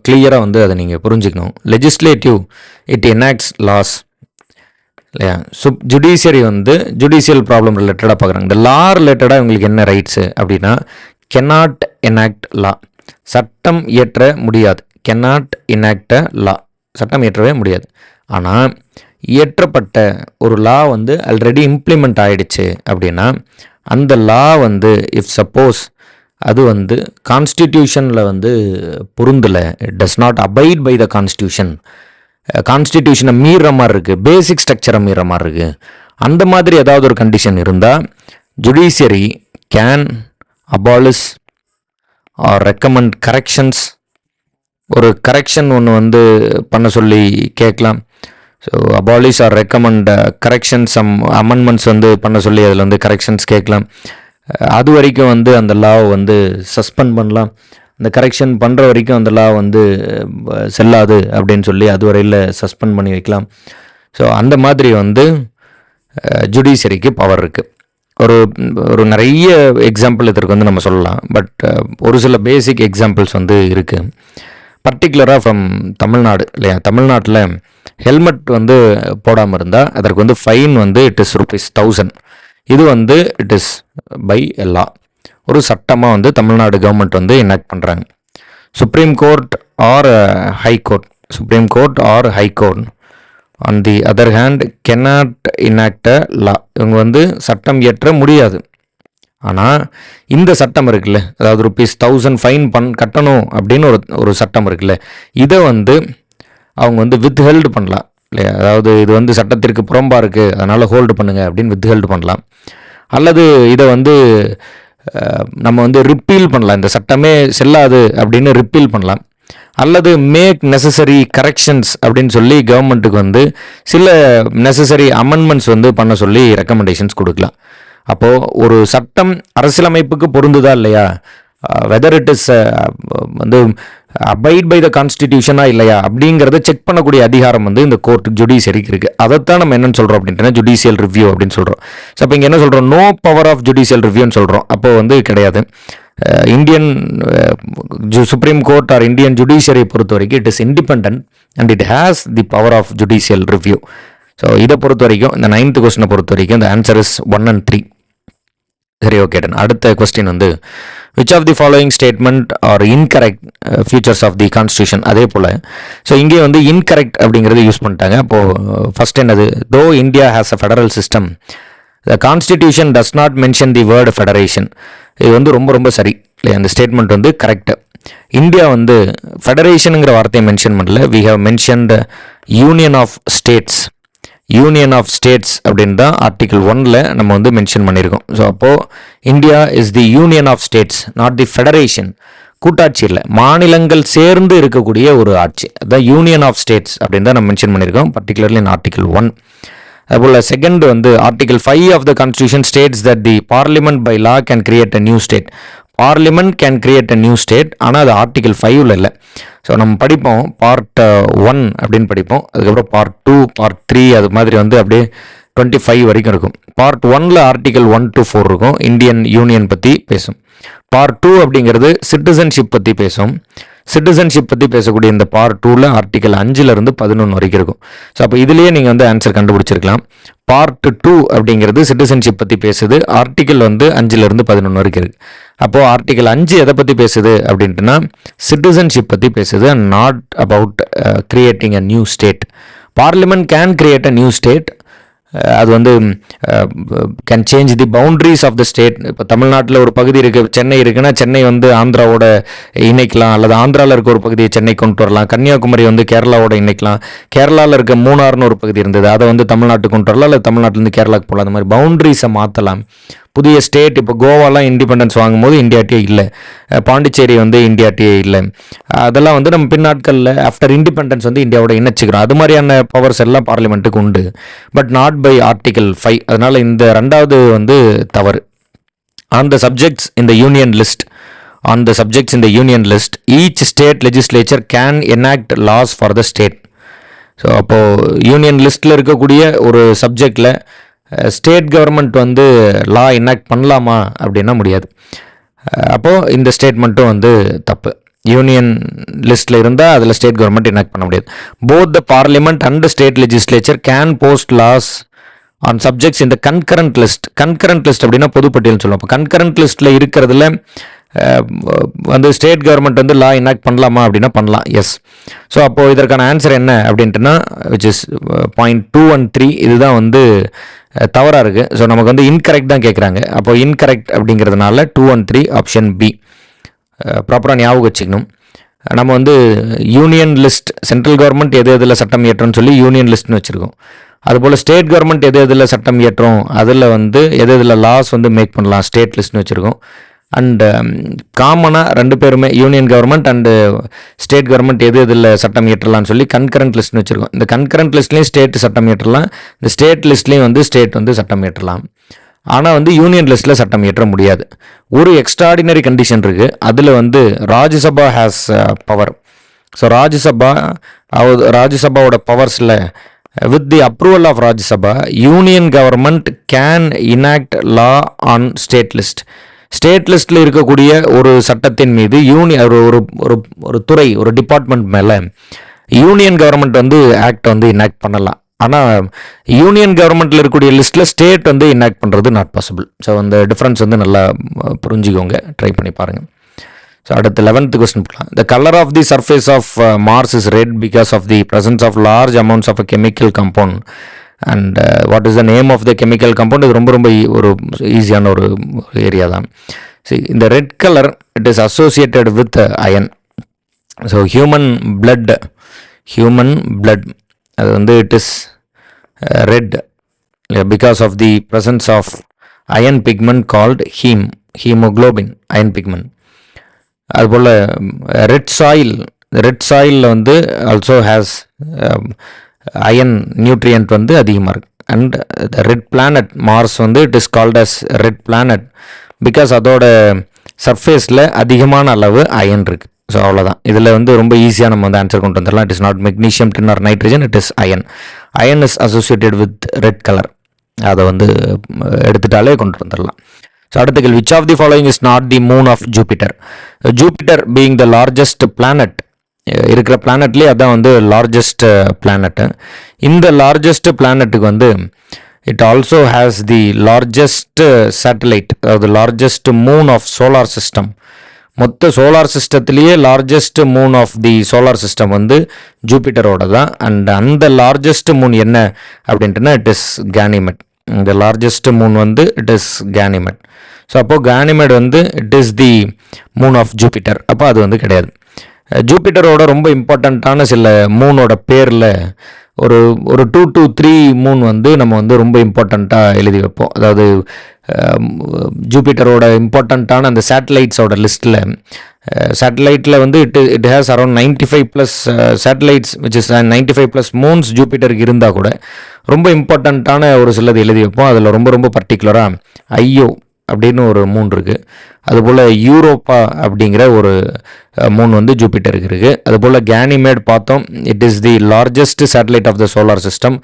கிளியராக வந்து அதை நீங்கள் புரிஞ்சுக்கணும். லெஜிஸ்லேட்டிவ் இட் எனாக்ட்ஸ் லாஸ் இல்லையா? ஜுடிஷியரி வந்து ஜுடிஷியல் ப்ராப்ளம் ரிலேட்டடாக பார்க்குறாங்க. இந்த லா ரிலேட்டடாக உங்களுக்கு என்ன ரைட்ஸு அப்படின்னா, கெனாட் எனாக்ட் லா, சட்டம் இயற்ற முடியாது. கெனாட் எனாக்ட் லா, சட்டம் இயற்றவே முடியாது. ஆனால் இயற்றப்பட்ட ஒரு லா வந்து ஆல்ரெடி இம்ப்ளிமெண்ட் ஆகிடுச்சு அப்படின்னா அந்த லா வந்து இஃப் சப்போஸ் அது வந்து கான்ஸ்டிடியூஷனில் வந்து பொருந்தலை, it does not abide by the constitution, கான்ஸ்டிடியூஷனை மீற மாதிரி இருக்குது, பேசிக் ஸ்ட்ரக்சரை மீற மாதிரி இருக்குது, அந்த மாதிரி ஏதாவது ஒரு கண்டிஷன் இருந்தால் judiciary can abolish or recommend corrections. ஒரு கரெக்ஷன் ஒன்று வந்து பண்ண சொல்லி கேட்கலாம். So abolish or recommend corrections, amendments வந்து பண்ண சொல்லி அதில் வந்து கரெக்ஷன்ஸ் கேட்கலாம். அது வரைக்கும் வந்து அந்த லாவை வந்து சஸ்பெண்ட் பண்ணலாம். அந்த கரெக்ஷன் பண்ணுற வரைக்கும் அந்த லா வந்து செல்லாது அப்படின்னு சொல்லி அது வரையில் சஸ்பெண்ட் பண்ணி வைக்கலாம். ஸோ அந்த மாதிரி வந்து ஜுடிஷியரிக்கு பவர் இருக்குது. ஒரு நிறைய எக்ஸாம்பிள் இதற்கு வந்து நம்ம சொல்லலாம். பட் ஒரு சில பேசிக் எக்ஸாம்பிள்ஸ் வந்து இருக்குது. பர்டிகுலராக ஃப்ரம் தமிழ்நாடு இல்லையா? தமிழ்நாட்டில் ஹெல்மெட் வந்து போடாமல் இருந்தால் அதற்கு வந்து ஃபைன் வந்து இட் இஸ் ₹1000. இது வந்து இட் இஸ் பை லா, ஒரு சட்டமாக வந்து தமிழ்நாடு கவர்மெண்ட் வந்து எனாக்ட் பண்ணுறாங்க. Supreme court or high court on the other hand cannot enact law. இவங்க வந்து சட்டம் இயற்ற முடியாது. ஆனால் இந்த சட்டம் இருக்குல்ல, அதாவது ₹1000 ஃபைன் கட்டணும் அப்படின்னு ஒரு சட்டம் இருக்குல்ல, இதை வந்து அவங்க வந்து வித்ஹெல்டு பண்ணலாம் இல்லையா? அதாவது இது வந்து சட்டத்திற்கு புறம்பாக இருக்குது, அதனால் ஹோல்டு பண்ணுங்கள் அப்படின்னு வித்ஹெல்டு பண்ணலாம். அல்லது இதை வந்து நம்ம வந்து ரிப்பீல் பண்ணலாம், இந்த சட்டமே செல்லாது அப்படின்னு ரிப்பீல் பண்ணலாம். அல்லது மேக் நெசசரி கரெக்ஷன்ஸ் அப்படின்னு சொல்லி கவர்மெண்ட்டுக்கு வந்து சில நெசசரி அமெண்ட்மெண்ட்ஸ் வந்து பண்ண சொல்லி ரெக்கமெண்டேஷன்ஸ் கொடுக்கலாம். அப்போது ஒரு சட்டம் அரசியலமைப்புக்கு பொருந்துதா இல்லையா, வெதர் இட் இஸ் வந்து அபைட் பை த கான்ஸ்டிடியூஷனா இல்லையா அப்படிங்கிறத செக் பண்ணக்கூடிய அதிகாரம் வந்து இந்த கோர்ட் ஜுடிஷியரிக்கு இருக்குது. அதைத்தான் நம்ம என்னென்னு சொல்கிறோம் அப்படின்ட்டுனா ஜுடிஷியல் ரிவ்யூ அப்படின்னு சொல்கிறோம். ஸோ அப்போ இங்கே என்ன சொல்கிறோம், நோ பவர் ஆஃப் ஜுடிஷியல் ரிவ்யூன்னு சொல்கிறோம். அப்போது வந்து கிடையாது. Indian supreme court or Indian judiciary பொறுத்த வரைக்கும் it is independent and it has the power of judicial review. So இதை பொறுத்த வரைக்கும் இந்த 9th கொஸ்டினை பொறுத்த வரைக்கும் இந்த ஆன்சர் இஸ் 1 and 3. சரி, ஓகே. அடுத்த கொஸ்டின் வந்து which of the following statement are incorrect features of the constitution. அதே போல் ஸோ இங்கே வந்து இன்கரெக்ட் அப்படிங்கிறது யூஸ் பண்ணிட்டாங்க. அப்போது ஃபர்ஸ்ட் என்னது, தோ India has a federal system the constitution does not mention the word federation. இது வந்து ரொம்ப ரொம்ப சரி இல்லையா? அந்த ஸ்டேட்மெண்ட் வந்து கரெக்டு. இந்தியா வந்து ஃபெடரேஷனுங்கிற வார்த்தையை மென்ஷன் பண்ணல. We have mentioned union of states. Union of states அப்படின்னு தான் ஆர்டிகல் 1ல் நம்ம வந்து மென்ஷன் பண்ணியிருக்கோம். ஸோ அப்போது India is the union of states, not the federation. கூட்டாட்சி இல்லை, மாநிலங்கள் சேர்ந்து இருக்கக்கூடிய ஒரு ஆட்சி, அதுதான் யூனியன் ஆஃப் ஸ்டேட்ஸ் அப்படின்னு தான் நம்ம மென்ஷன் பண்ணியிருக்கோம், பர்டிகுலர்லி இன் ஆர்டிகல் 1. அதுபோல் செகண்ட் வந்து article 5 of the constitution states that the parliament by law can create a new state. Parliament can create a new state, ஆனால் அது ஆர்டிகல் 5ல் இல்லை. ஸோ நம்ம படிப்போம் பார்ட் 1 அப்படின்னு படிப்போம், அதுக்கப்புறம் பார்ட் 2, பார்ட் 3, அது மாதிரி வந்து அப்படியே 25 வரைக்கும் இருக்கும். பார்ட் 1ல் ஆர்டிகல் 1 to 4 இருக்கும், இந்தியன் யூனியன் பற்றி பேசும். பார்ட் 2 அப்படிங்கிறது சிட்டிசன்ஷிப் பற்றி பேசும். சிட்டிசன்ஷிப் பற்றி பேசக்கூடிய இந்த பார்ட் 2ல் ஆர்டிகல் 5லேருந்து 11 வரைக்கும் இருக்கும். ஸோ அப்போ இதுலேயே நீங்கள் வந்து ஆன்சர் கண்டுபிடிச்சிருக்கலாம். பார்ட் 2 அப்படிங்கிறது சிட்டிசன்ஷிப் பற்றி பேசுது, ஆர்டிகல் வந்து 5லேருந்து 11 வரைக்கும் இருக்குது. அப்போது ஆர்டிகல் 5 எதை பற்றி பேசுது அப்படின்ட்டுனா சிட்டிசன்ஷிப் பற்றி பேசுது, and not about creating a new state. Parliament can create a new state, அது வந்து can change the boundaries of the state. இப்போ தமிழ்நாட்டில் ஒரு பகுதி இருக்குது, சென்னை இருக்குன்னா சென்னை வந்து ஆந்திராவோட இணைக்கலாம், அல்லது ஆந்திராவில் இருக்க ஒரு பகுதியை சென்னை கொண்டு வரலாம். கன்னியாகுமரி வந்து கேரளாவோட இணைக்கலாம். கேரளாவில் இருக்க மூணார்னு ஒரு பகுதி இருந்தது, அதை வந்து தமிழ்நாட்டுக்கு கொண்டு வரலாம், அல்லது தமிழ்நாட்டிலேருந்து கேரளாவுக்கு போகலாம். அந்த மாதிரி பவுண்ட்ரிஸை மாற்றலாம். புதிய ஸ்டேட், இப்போ கோவாலாம் இண்டிபெண்டன்ஸ் வாங்கும்போது இந்தியாட்டியே இல்லை, பாண்டிச்சேரி வந்து இந்தியாட்டியே இல்லை. அதெல்லாம் வந்து நம்ம பின்னாட்களில் ஆஃப்டர் இண்டிபெண்டன்ஸ் வந்து இந்தியாவோட இணைச்சிக்கிறோம். அது மாதிரியான பவர்ஸ் எல்லாம் பார்லிமெண்ட்டுக்கு உண்டு, பட் நாட் பை ஆர்டிகல் 5. அதனால் இந்த ரெண்டாவது வந்து தவறு. On the subjects in the union list, each state legislature can enact laws for the state. So அப்போது யூனியன் லிஸ்ட்டில் இருக்கக்கூடிய ஒரு சப்ஜெக்டில் ஸ்டேட் கவர்மெண்ட் வந்து லா எனாக்ட் பண்ணலாமா அப்படின்னா முடியாது. அப்போது இந்த ஸ்டேட்மெண்ட்டும் வந்து தப்பு. யூனியன் லிஸ்ட்டில் இருந்தால் அதில் ஸ்டேட் கவர்மெண்ட் எனாக்ட் பண்ண முடியாது. Both the parliament and state legislature can post laws on subjects இந்த கன்கரண்ட் லிஸ்ட். கன்கரண்ட் லிஸ்ட் அப்படின்னா பொதுப்பட்டியல்னு சொல்லுவோம். அப்போ கன்கரண்ட் லிஸ்ட்டில் இருக்கிறதுல வந்து ஸ்டேட் கவர்மெண்ட் வந்து லா எனாக்ட் பண்ணலாமா அப்படின்னா பண்ணலாம், எஸ். ஸோ அப்போது இதற்கான ஆன்சர் என்ன அப்படின்ட்டுனா விச் இஸ் பாயிண்ட் 2 and 3, இதுதான் வந்து தவறாக இருக்குது. ஸோ நமக்கு வந்து இன்கரெக்ட் தான் கேட்குறாங்க. அப்போ இன்கரெக்ட் அப்படிங்கிறதுனால 2 and 3 ஆப்ஷன் பி ப்ராப்பராக ஞாபகம் வச்சுக்கணும். நம்ம வந்து யூனியன் லிஸ்ட், சென்ட்ரல் கவர்மெண்ட் எது எதில் சட்டம் இயற்றோம்னு சொல்லி யூனியன் லிஸ்ட்னு வச்சுருக்கோம். அதுபோல் ஸ்டேட் கவர்மெண்ட் எது எதில் சட்டம் இயற்றோம், அதில் வந்து எது எதில் லாஸ் வந்து மேக் பண்ணலாம், ஸ்டேட் லிஸ்ட்னு வச்சுருக்கோம். அண்டு காமனாக ரெண்டு பேருமே union government and state government எது இதில் சட்டம் இயற்றலாம்னு சொல்லி கன்கரண்ட் லிஸ்ட்னு வச்சுருக்கோம். இந்த கன்கரண்ட் லிஸ்ட்லேயும் ஸ்டேட் சட்டம் இயற்றலாம், இந்த ஸ்டேட் லிஸ்ட்லேயும் வந்து ஸ்டேட் வந்து சட்டம் இயற்றலாம். ஆனால் வந்து யூனியன் லிஸ்ட்டில் சட்டம் இயற்ற முடியாது. ஒரு எக்ஸ்ட்ராடினரி கண்டிஷன் இருக்குது, அதில் வந்து ராஜ்யசபா ஹேஸ் பவர். ஸோ ராஜ்யசபாவோட பவர்ஸில் with the approval of Rajya Sabha, Union government can enact law on state list. State லிஸ்ட்டில் இருக்கக்கூடிய ஒரு சட்டத்தின் மீது ஒரு துறை, ஒரு டிபார்ட்மெண்ட் மேலே யூனியன் கவர்மெண்ட் வந்து ஆக்ட் வந்து இனாக்ட் பண்ணலாம். ஆனால் யூனியன் கவர்மெண்ட்டில் இருக்கக்கூடிய லிஸ்ட்டில் ஸ்டேட் வந்து இனாக்ட் பண்ணுறது நாட் பாசிபிள். ஸோ அந்த டிஃப்ரென்ஸ் வந்து நல்லா புரிஞ்சுக்கோங்க, ட்ரை பண்ணி பாருங்கள். ஸோ அடுத்து 11th கொஸ்டின் போகலாம். The colour of the surface of Mars is red because of the presence of large amounts of a chemical compound. And what is the name of the chemical compound? இது ரொம்ப ஒரு ஈஸியான ஒரு ஏரியா தான். ஸோ இந்த red colour it is associated with iron. So human blood அது வந்து it is red because of the presence of iron pigment called haemoglobin iron pigment. அதுபோல் ரெட் சாயிலில் வந்து ஆல்சோ ஹேஸ் அயன் நியூட்ரியன்ட் வந்து அதிகமாக இருக்குது. And the red planet Mars வந்து it is called as red planet because அதோட சர்ஃபேஸில் அதிகமான அளவு அயன் இருக்குது. ஸோ அவ்வளோதான். இதில் வந்து ரொம்ப ஈஸியாக நம்ம வந்து ஆன்சர் கொண்டு வந்துடலாம். It is not magnesium, tin or nitrogen, it is iron is associated with red colour. அதை வந்து எடுத்துட்டாலே கொண்டு வந்துடலாம். ஸோ அடுத்த கேள்வி, which of the following is not the moon of Jupiter? Jupiter being the largest planet, இருக்கிற பிளானட்லேயே அதான் வந்து லார்ஜஸ்ட் பிளானட்டு. இந்த லார்ஜஸ்ட் பிளானட்டுக்கு வந்து it also has the largest satellite, அதாவது largest moon of solar system. மொத்த சோலார் சிஸ்டத்துலேயே largest moon of the solar system வந்து ஜூபிட்டரோட தான். அண்ட் அந்த லார்ஜஸ்ட் மூன் என்ன அப்படின்ட்டுனா இட் இஸ் கேனிமெட். இந்த லார்ஜஸ்ட் மூன் வந்து இட் இஸ் கேனிமெட். ஸோ அப்போது கேனிமெட் வந்து it is the moon of Jupiter. அப்போ அது வந்து கிடையாது. ஜூபிட்டரோட ரொம்ப இம்பார்ட்டண்ட்டான சில மூனோட பேரில் ஒரு ஒரு 2 to 3 மூன் வந்து நம்ம வந்து ரொம்ப இம்பார்ட்டண்ட்டாக எழுதி வைப்போம். அதாவது ஜூபிட்டரோட இம்பார்ட்டண்ட்டான அந்த சேட்டலைட்ஸோட லிஸ்ட்டில் சேட்டலைட்டில் வந்து it has around 95+ satellites which is 95+ moons ஜூபிட்டருக்கு இருந்தால் கூட ரொம்ப இம்பார்ட்டண்ட்டான ஒரு சிலது எழுதி வைப்போம். அதில் ரொம்ப ரொம்ப பர்டிகுலராக ஐயோ அப்படின்னு ஒரு மூன் இருக்குது. அதுபோல் யூரோப்பா அப்படிங்கிற ஒரு மூன் வந்து ஜூபிட்டருக்கு இருக்குது. அதுபோல் கேனிமேட் பார்த்தோம், it is the largest satellite of the solar system.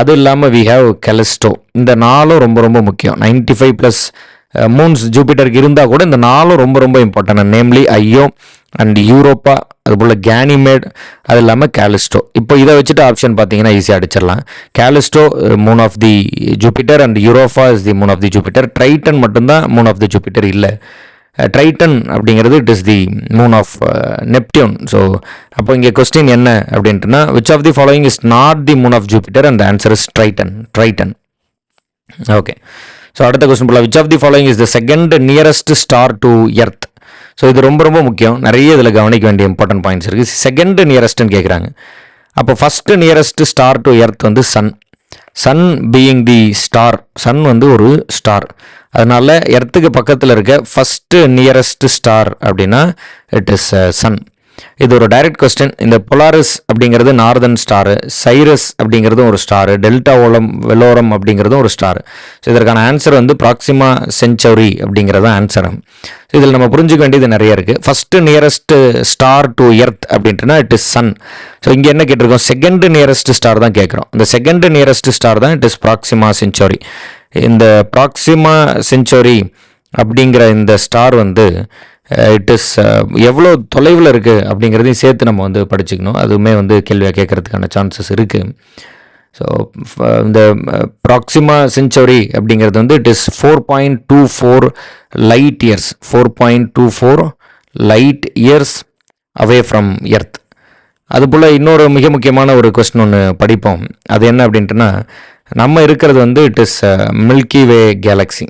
அது இல்லாமல் வி ஹேவ் கெலிஸ்டோ. இந்த நாளும் ரொம்ப ரொம்ப முக்கியம். 95+ மூன்ஸ் ஜூபிட்டருக்கு இருந்தால் கூட இந்த நாளும் ரொம்ப ரொம்ப இம்பார்ட்டன்ட், நேம்லி ஐயோ அண்ட் யூரோப்பா, அதுபோல் கேனிமேட், அது இல்லாமல் கேலிஸ்டோ. இப்போ இதை வச்சுட்டு ஆப்ஷன் பார்த்தீங்கன்னா ஈஸியாக அடிச்சிடலாம். Callisto moon of the Jupiter and Europa is the moon of the Jupiter. Triton மட்டும்தான் மூன் ஆஃப் தி ஜூபிட்டர் இல்லை. ட்ரைட்டன் அப்படிங்கிறது it is the moon of Neptune. So அப்போ இங்கே கொஸ்டின் என்ன அப்படின்ட்டுனா, which of the following is not the moon of Jupiter and answer is Triton. Okay, so அடுத்த கொஸ்டின் போல, which of the following is the second nearest star to earth. So இது ரொம்ப ரொம்ப முக்கியம், நிறைய இதில் கவனிக்க வேண்டிய இம்பார்ட்டன்ட் பாயிண்ட்ஸ் இருக்குது. செகண்ட் நியரஸ்ட்னு கேட்குறாங்க. அப்போ first nearest star to earth வந்து sun being the star. Sun வந்து ஒரு ஸ்டார், அதனால் எர்த்துக்கு பக்கத்தில் இருக்க ஃபஸ்ட்டு நியரஸ்ட் ஸ்டார் அப்படின்னா இட் இஸ் சன். இது ஒரு டைரக்ட் கொஸ்டின். இந்த பொலாரிஸ் அப்படிங்கிறது நார்தர்ன் ஸ்டாரு, சைரஸ் அப்படிங்கிறதும் ஒரு ஸ்டாரு, டெல்டா வெலோரம் அப்படிங்கிறதும் ஒரு ஸ்டார். ஸோ இதற்கான ஆன்சர் வந்து ப்ராக்சிமா சென்ச்சௌரி அப்படிங்கிறது ஆன்சர். இதில் நம்ம புரிஞ்சுக்க வேண்டியது நிறைய இருக்குது. First nearest star to earth அப்படின்ட்டுனா இட் இஸ் சன். ஸோ இங்கே என்ன கேட்டிருக்கோம், செகண்ட் நியரஸ்ட் ஸ்டார் தான் கேட்குறோம். இந்த செகண்ட் நியரஸ்ட் ஸ்டார் தான் இட் இஸ் ப்ராக்சிமா சென்ச்சௌரி. இந்த ப்ராக்சிமா சென்ச்சௌரி அப்படிங்கிற இந்த ஸ்டார் வந்து இட் இஸ் எவ்வளோ தொலைவில் இருக்குது அப்படிங்கிறதையும் சேர்த்து நம்ம வந்து படிச்சுக்கணும். அதுவுமே வந்து கேள்வியாக கேட்குறதுக்கான சான்சஸ் இருக்குது. ஸோ இந்த ப்ராக்சிமா சென்ச்சௌரி அப்படிங்கிறது வந்து it is 4.24 light years, 4.24 light years away from earth. அதுபோல் இன்னொரு மிக முக்கியமான ஒரு கொஸ்டின் ஒன்று படிப்போம். அது என்ன அப்படின்ட்டுனா, நம்ம இருக்கிறது வந்து it is milky way galaxy.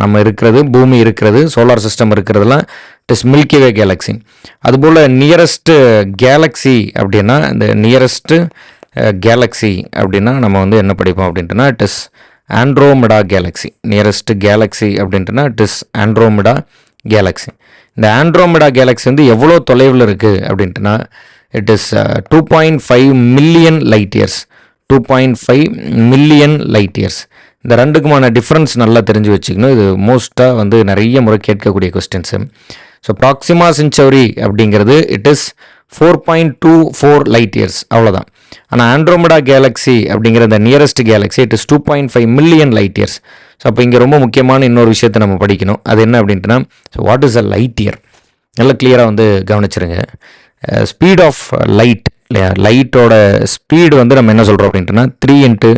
நம்ம இருக்கிறது, பூமி இருக்கிறது, சோலார் சிஸ்டம் இருக்கிறதுலாம் it is milky way galaxy. அதுபோல் நியரஸ்ட்டு கேலக்ஸி அப்படின்னா, இந்த நியரஸ்ட்டு கேலக்ஸி அப்படின்னா நம்ம வந்து என்ன படிப்போம் அப்படின்ட்டுனா it is Andromeda galaxy. Nearest galaxy அப்படின்ட்டுனா இட் இஸ் ஆண்ட்ரோமெடா கேலக்ஸி. இந்த ஆண்ட்ரோமெடா கேலக்ஸி வந்து எவ்வளோ தொலைவில் இருக்குது அப்படின்ட்டுனா it is 2.5 million light years. 2.5 million light years. இந்த ரெண்டுக்குமான டிஃப்ரென்ஸ் நல்லா தெரிஞ்சு வச்சுக்கணும். இது மோஸ்ட்டாக வந்து நிறைய முறை கேட்கக்கூடிய கொஸ்டின்ஸு. ஸோ ப்ராக்சிமா சென்ச்சௌரி அப்படிங்கிறது இட் இஸ் 4.24 லைட் இயர்ஸ், அவ்வளோதான். ஆனால் ஆண்ட்ரோமெடா கேலக்ஸி அப்படிங்கிற இந்த nearest Galaxy it is 2.5 million light years. So அப்போ இங்கே ரொம்ப முக்கியமான இன்னொரு விஷயத்தை நம்ம படிக்கணும். அது என்ன அப்படின்ட்டுனா, so what is a light year? நல்லா கிளியராக வந்து கவனிச்சிருங்க. ஸ்பீட் ஆஃப் லைட் இல்லையா, லைட்டோட ஸ்பீடு வந்து நம்ம என்ன சொல்கிறோம் அப்படின்ட்டுனா 3 ×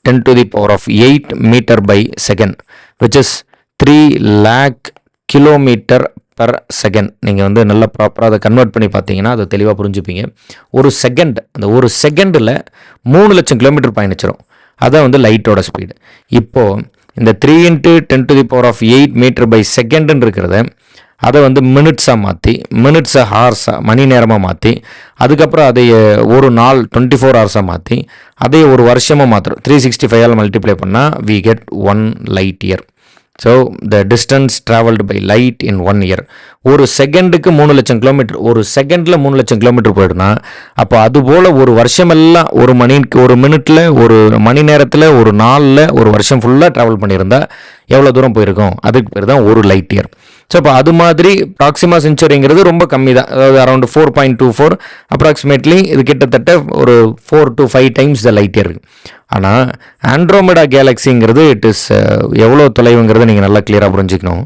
10⁸ metre by second, which is 3 lakh kilometre per second. நீங்கள் வந்து நல்லா ப்ராப்பராக அதை கன்வெர்ட் பண்ணி பார்த்தீங்கன்னா அதை தெளிவாக புரிஞ்சுப்பீங்க. ஒரு செகண்ட், அந்த ஒரு செகண்டில் 3 லட்சம் கிலோமீட்டர் பயணிச்சிடும். அதான் வந்து லைட்டோட ஸ்பீடு. இப்போது இந்த 3 × 10⁸ மீட்டர் பை செகண்டுன்னு இருக்கிறத அதை வந்து மினிட்ஸாக மாற்றி, மினிட்ஸை ஹார்ஸாக மணி நேரமாக மாற்றி, அதுக்கப்புறம் அதை ஒரு நாள் 24 ஹவர்ஸாக மாற்றி, அதை ஒரு வருஷமாக மாற்றுறோம். 365 மல்டிப்ளை பண்ணால் we get 1 light year. So the distance travelled by light in 1 year. ஒரு செகண்டுக்கு 3 லட்சம் கிலோமீட்டர், ஒரு செகண்டில் 3 லட்சம் கிலோமீட்டர் போய்டுனா, அப்போ அதுபோல் ஒரு வருஷமெல்லாம் ஒரு மணிக்கு, ஒரு மினிட்டில், ஒரு மணி நேரத்தில், ஒரு நாளில், ஒரு வருஷம் ஃபுல்லாக ட்ராவல் பண்ணியிருந்தால் எவ்வளோ தூரம் போயிருக்கோம், அதுக்கு பேர் தான் ஒரு லைட் இயர். ஸோ இப்போ அது மாதிரி ப்ராக்சிமா சென்ச்சௌரிங்கிறது ரொம்ப கம்மி தான், அதாவது அரௌண்ட் 4.24 அப்ராக்சிமேட்லி. இது கிட்டத்தட்ட ஒரு 4 to 5 times the light year. ஆனால் ஆண்ட்ரோமெடா கேலக்ஸிங்கிறது இட் இஸ் எவ்வளோ தொலைவுங்கிறத நீங்கள் நல்லா கிளியராக புரிஞ்சுக்கணும்.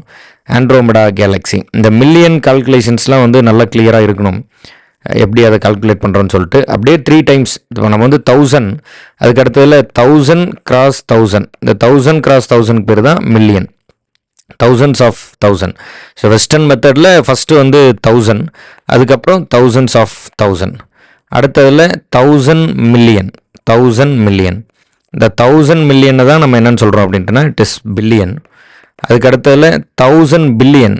ஆண்ட்ரோமெடா கேலக்ஸி இந்த மில்லியன் கால்குலேஷன்ஸ்லாம் வந்து நல்லா கிளியராக இருக்கணும். எப்படி அதை கால்குலேட் பண்ணுறோன்னு சொல்லிட்டு அப்படியே 3 டைம்ஸ். இப்போ நம்ம வந்து 1000, அதுக்கு அடுத்ததில் 1000 × 1000. இந்த 1000 × 1000 பேர் தான் million, thousands of 1000. So western மெத்தடில் ஃபஸ்ட்டு வந்து 1000, அதுக்கப்புறம் thousands of 1000, அடுத்ததில் 1000 மில்லியன், 1000 மில்லியன். இந்த 1000 மில்லியனை தான் நம்ம என்னென்னு சொல்கிறோம் அப்படின்ட்டுனா இட் இஸ் பில்லியன். அதுக்கு அடுத்ததில் 1000 billion,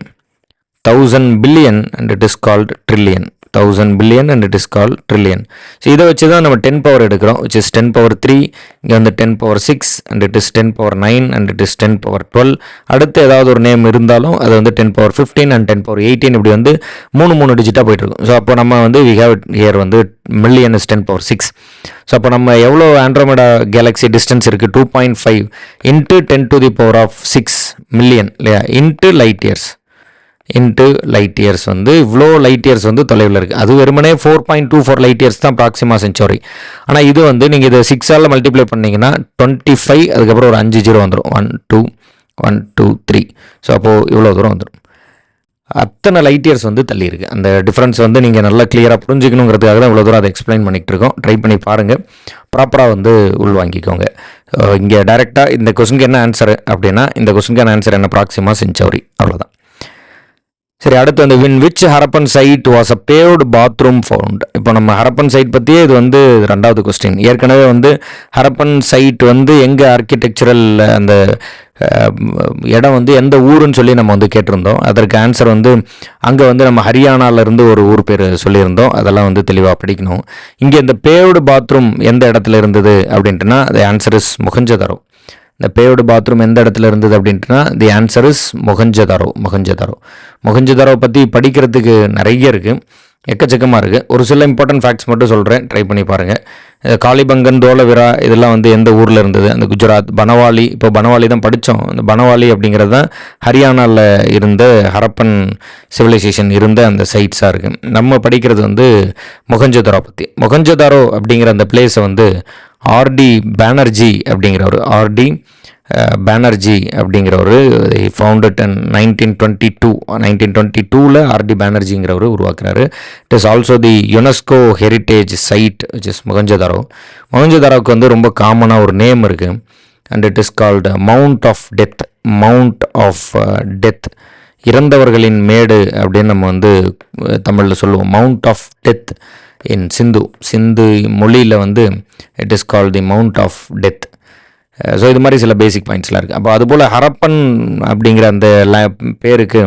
1000 billion and it is called trillion. 1000 billion and it is call trillion. So இதை வச்சு தான் நம்ம 10 பவர் எடுக்கிறோம், விச் இஸ் 10 பவர் 3, இங்கே வந்து 10 power 6 and it is 10 power 9 and it is 10 power 12. அடுத்து ஏதாவது ஒரு நேம் இருந்தாலும் அது வந்து 10 பவர் 15 அண்ட் 10 பவர் 18 இப்படி வந்து 3 டிஜிட்டாக போயிட்டு இருக்கும். ஸோ அப்போ நம்ம வந்து வி ஹேவ் இட் ஹியர் வந்து மில்லியன் இஸ் 10 பவர் 6. ஸோ அப்போ நம்ம எவ்வளோ ஆண்ட்ரோமெடா கேலக்ஸி டிஸ்டன்ஸ் இருக்குது, 2.5 into 10 to the power of 6 million இல்லையா, இன்ட்டு லைட் இயர்ஸ் வந்து இவ்வளோ லைட் இயர்ஸ் வந்து தொலைவில் இருக்குது. அது வெறுமனே 4.24 லைட் இயர்ஸ் தான் ப்ராக்சிமா சென்ச்சுரி. ஆனால் இது வந்து நீங்கள் இதை 6ஆல் மல்டிப்ளை பண்ணிங்கன்னா 25, அதுக்கப்புறம் ஒரு 5 0 வந்துடும், 1 2 3. ஸோ அப்போது இவ்வளோ தூரம் வந்துடும். அத்தனை லைட் இயர்ஸ் வந்து தள்ளி இருக்குது. அந்த டிஃப்ரென்ஸ் வந்து நீங்கள் நல்லா கிளியராக புரிஞ்சுக்கணுங்கிறதுக்காக தான் இவ்வளோ தூரம் அதை எக்ஸ்பிளைன் பண்ணிகிட்டு இருக்கோம். ட்ரை பண்ணி பாருங்கள், ப்ராப்பராக வந்து உள்வாங்கிக்கோங்க. இங்கே டைரெக்டாக இந்த கொஸ்டினுக்கு என்ன ஆன்சர் அப்படின்னா, இந்த கொஸ்டினுக்கான ஆன்சர் என்ன, ப்ராக்சிமா சென்ச்சுரி, அவ்வளோதான். சரி, அடுத்து வந்து which Harappan site was a paved bathroom found. இப்போ நம்ம ஹரப்பன் சைட் பற்றியே இது வந்து 2வது கொஸ்டின். ஏற்கனவே வந்து ஹரப்பன் சைட் வந்து எங்கே ஆர்கிடெக்சரல் அந்த இடம் வந்து எந்த ஊருன்னு சொல்லி நம்ம வந்து கேட்டிருந்தோம். அதற்கு ஆன்சர் வந்து அங்கே வந்து நம்ம ஹரியானாவிலேருந்து ஒரு ஊர் பேர் சொல்லியிருந்தோம். அதெல்லாம் வந்து தெளிவாக படிக்கணும். இங்கே இந்த பேவ்டு பாத்ரூம் எந்த இடத்துல இருந்தது அப்படின்ட்டுனா தி ஆன்சர் இஸ் மொஹஞ்சதாரோ. இந்த பேவ்டு பாத்ரூம் எந்த இடத்துல இருந்தது அப்படின்ட்டுனா தி ஆன்சர் இஸ் மொஹஞ்சதாரோ பற்றி படிக்கிறதுக்கு நிறைய இருக்குது, எக்கச்சக்கமாக இருக்குது. ஒரு சில இம்பார்ட்டன்ட் ஃபேக்ட்ஸ் மட்டும் சொல்கிறேன், ட்ரை பண்ணி பாருங்கள். காளிபங்கன், தோலவிரா இதெல்லாம் வந்து எந்த ஊரில் இருந்தது, அந்த குஜராத். பனவாலி, இப்போ பனவாலி தான் படித்தோம். அந்த பனவாலி அப்படிங்கிறது தான் ஹரியானாவில் இருந்த ஹரப்பன் சிவிலைசேஷன் இருந்த அந்த சைட்ஸாக இருக்குது. நம்ம படிக்கிறது வந்து மொஹஞ்சதாரோ பற்றி. மொஹஞ்சதாரோ அப்படிங்கிற அந்த பிளேஸை வந்து ஆர்டி பானர்ஜி அப்படிங்கிறவர், அப்படிங்கிறவர் ஃபவுண்டட் இன் 1922 ஆர்டி பானர்ஜிங்கிறவர் உருவாக்குறாரு. It is also the UNESCO heritage site which is Mohenjodaro. மொஹஞ்சதாரோவுக்கு வந்து ரொம்ப காமனாக ஒரு நேம் இருக்குது, and it is called mount of death, இறந்தவர்களின் மேடு அப்படின்னு நம்ம வந்து தமிழில் சொல்லுவோம். Mount of death in Sindhu மொழியில் வந்து it is called the mount of death. So இது மாதிரி சில பேசிக் பாயிண்ட்ஸ்லாம் இருக்குது. அப்போ அதுபோல் ஹரப்பன் அப்படிங்கிற அந்த பேருக்கு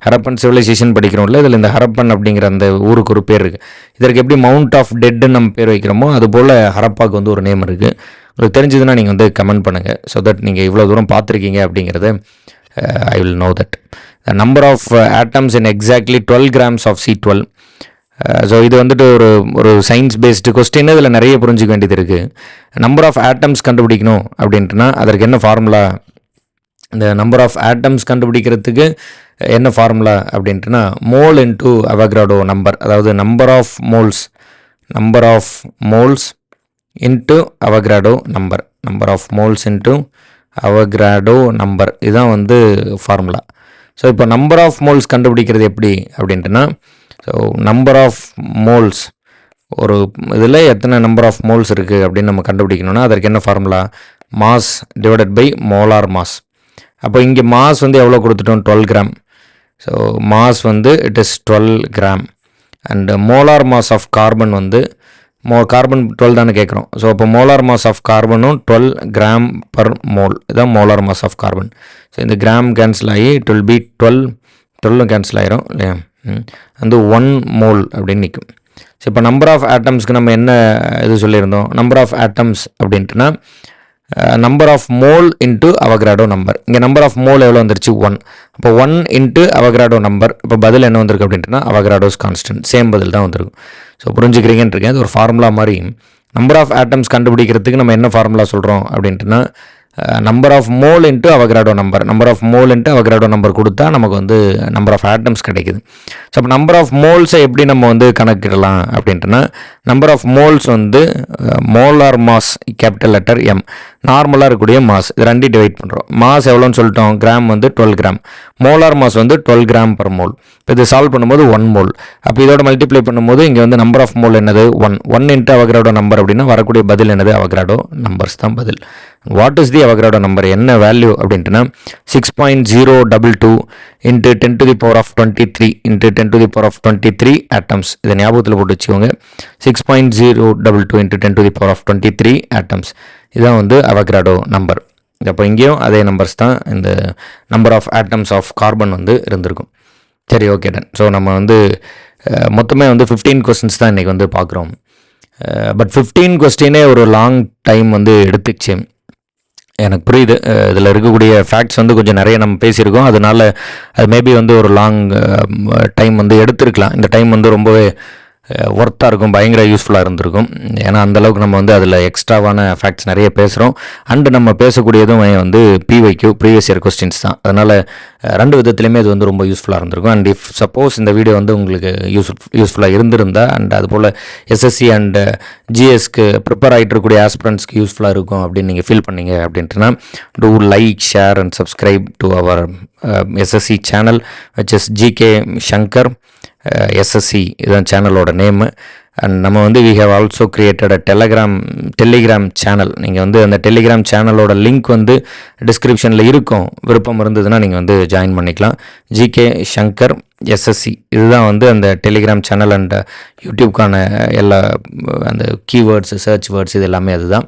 ஹரப்பன் சிவிலைசேஷன் படிக்கிறோம்ல, இதில் இந்த ஹரப்பன் அப்படிங்கிற அந்த ஊருக்கு ஒரு பேர் இருக்குது. இதற்கு எப்படி மவுண்ட் ஆஃப் டெட்டுன்னு நம்ம பேர் வைக்கிறோமோ அதுபோல் ஹரப்பாவுக்கு வந்து ஒரு நேம் இருக்குது. உங்களுக்கு தெரிஞ்சதுன்னா நீங்கள் வந்து கமெண்ட் பண்ணுங்கள், ஸோ தட் நீங்கள் இவ்வளோ தூரம் பார்த்துருக்கீங்க அப்படிங்கிறத I will know that. Number of atoms in exactly 12 grams of C12. So இது வந்துட்டு ஒரு சயின்ஸ் பேஸ்டு கொஸ்டின். இதில் நிறைய புரிஞ்சிக்க வேண்டியது இருக்குது. நம்பர் ஆஃப் ஆட்டம்ஸ் கண்டுபிடிக்கணும் அப்படின்ட்டுனா அதற்கு என்ன ஃபார்முலா, இந்த நம்பர் ஆஃப் ஆட்டம்ஸ் கண்டுபிடிக்கிறதுக்கு என்ன ஃபார்முலா அப்படின்ட்டுனா மோல் இன்ட்டு அவக்ராடோ நம்பர், அதாவது நம்பர் ஆஃப் மோல்ஸ் இன்ட்டு அவக்ராடோ நம்பர், இதுதான் வந்து ஃபார்முலா. ஸோ இப்போ நம்பர் ஆஃப் மோல்ஸ் கண்டுபிடிக்கிறது எப்படி அப்படின்ட்டுனா, ஸோ நம்பர் ஆஃப் மோல்ஸ், ஒரு இதில் எத்தனை நம்பர் ஆஃப் மோல்ஸ் இருக்குது அப்படின்னு நம்ம கண்டுபிடிக்கணும்னா அதற்கு என்ன formula, mass divided by molar mass. அப்போ இங்கே மாஸ் வந்து எவ்வளோ கொடுத்துட்டோம், 12 gram. ஸோ மாஸ் வந்து it is 12 gram. And molar mass of carbon வந்து கார்பன் 12 தானே கேட்குறோம். ஸோ அப்போ மோலார் மாஸ் ஆஃப் கார்பனும் 12 gram per mole, இதுதான் molar mass of carbon. So இந்த கிராம் கேன்சல் ஆகி இட் வில் பி 12 கேன்சல் ஆகிரும் இல்லையா, வந்து 1 mole அப்படின்னு நிற்கும். ஸோ இப்போ நம்பர் ஆஃப் ஆட்டம்ஸ்க்கு நம்ம என்ன இது சொல்லியிருந்தோம், நம்பர் ஆஃப் ஆட்டம்ஸ் அப்படின்ட்டுனா நம்பர் ஆஃப் மோல் இன்ட்டு அவக்ராடோ நம்பர். இங்கே நம்பர் ஆஃப் மோல் எவ்வளோ வந்துருச்சு, 1. அப்போ 1 இன்ட்டு அவக்ராடோ நம்பர். இப்போ பதில் என்ன வந்திருக்கு அப்படின்ட்டுனா அவக்ராடோஸ் கான்ஸ்டன்ட், சேம் பதில் தான் வந்திருக்கும். ஸோ புரிஞ்சுக்கிறீங்கன்னு இருக்கேன். அது ஒரு ஃபார்முலா மாதிரி. நம்பர் ஆஃப் ஆட்டம்ஸ் கண்டுபிடிக்கிறதுக்கு நம்ம என்ன ஃபார்முலா சொல்கிறோம் அப்படின்ட்டுனா நம்பர் ஆஃப் மோல் இன்ட்டு அவக்ராடோ நம்பர் கொடுத்தா நமக்கு வந்து நம்பர் ஆஃப் ஆட்டம்ஸ் கிடைக்குது. ஸோ அப்போ நம்பர் ஆஃப் மோல்ஸை எப்படி நம்ம வந்து கணக்கிடலாம் அப்படின்ட்டுனா, நம்பர் ஆஃப் மோல்ஸ் வந்து molar mass capital letter M, நார்மலாக இருக்கக்கூடிய மாஸ், இது 2 டிவைட் பண்ணுறோம். மாஸ் எவ்வளோன்னு சொல்லிட்டோம், கிராம் வந்து 12 gram, மோலார் மாஸ் வந்து 12 gram per mole. இப்போ இது சால்வ் பண்ணும்போது 1 mole. அப்போ இதோட மல்டிப்ளை பண்ணும்போது இங்கே வந்து நம்பர் ஆஃப் மோல் என்னது, 1 இன்ட்டு அவக்ராடோ நம்பர் அப்படின்னா வரக்கூடிய பதில் என்னது, அவக்ராடோ நம்பர்ஸ் தான் பதில். வாட் இஸ் தி அவக்ராடோ நம்பர், என்ன வேல்யூ அப்படின்ட்டுனா 6.022 into 10 to the power of 23 into 10 to the power of 23 atoms. இதை ஞாபகத்தில் போட்டு வச்சுக்கோங்க. 6.022 into 10 to the power of 23 atoms, இதுதான் வந்து அவக்ராடோ நம்பர். அப்போ இங்கேயும் அதே நம்பர்ஸ் தான் இந்த number of atoms of carbon வந்து இருந்திருக்கும். சரி, ஓகே டன். ஸோ நம்ம வந்து மொத்தமே வந்து 15 கொஸ்டின்ஸ் தான் இன்றைக்கி வந்து பார்க்குறோம். பட் 15 கொஸ்டினே ஒரு லாங் டைம் வந்து எடுத்துச்சு. எனக்கு புரியுது. இதில் இருக்கக்கூடிய ஃபேக்ட்ஸ் வந்து கொஞ்சம் நிறைய நம்ம பேசியிருக்கோம். அதனால அது மேபி வந்து ஒரு லாங் டைம் வந்து எடுத்திருக்கலாம். இந்த டைம் வந்து ரொம்பவே ஒர்த்தாக இருக்கும், பயங்கர யூஸ்ஃபுல்லாக இருந்திருக்கும். ஏன்னா அந்தளவுக்கு நம்ம வந்து அதில் எக்ஸ்ட்ராவான ஃபேக்ட்ஸ் நிறைய பேசுகிறோம். அண்டு நம்ம பேசக்கூடியதும் வந்து பிவைக்யூ ப்ரீவியஸ் இயர் கொஸ்டின்ஸ் தான். அதனால் 2 விதத்துலையுமே இது வந்து ரொம்ப யூஸ்ஃபுல்லாக இருந்திருக்கும். அண்ட் இஃப் சப்போஸ் இந்த வீடியோ வந்து உங்களுக்கு யூஸ்ஃபுல்லாக இருந்திருந்தா அண்ட் அதுபோல் எஸ்எஸ்சி அண்ட் ஜிஎஸ்க்கு ப்ரிப்பேர் ஆகிட்டு இருக்கக்கூடிய ஆஸ்பிரண்ட்ஸ்க்கு யூஸ்ஃபுல்லாக இருக்கும் அப்படின்னு நீங்கள் ஃபீல் பண்ணீங்க அப்படின்ட்டுனா do like, share and subscribe to our SSC channel which is GK Shankar SSC, இதுதான் சேனலோட நேமு. அண்ட் நம்ம வந்து we have also created a Telegram channel. நீங்கள் வந்து அந்த டெலிகிராம் சேனலோட லிங்க் வந்து டிஸ்கிரிப்ஷனில் இருக்கும். விருப்பம் இருந்ததுன்னா நீங்கள் வந்து ஜாயின் பண்ணிக்கலாம். ஜிகே சங்கர் எஸ்எஸ்சி, இதுதான் வந்து அந்த டெலிகிராம் சேனல் அண்ட் யூடியூப்கான எல்லா அந்த கீவேர்ட்ஸ், சர்ச் வேர்ட்ஸ் இது எல்லாமே அதுதான்.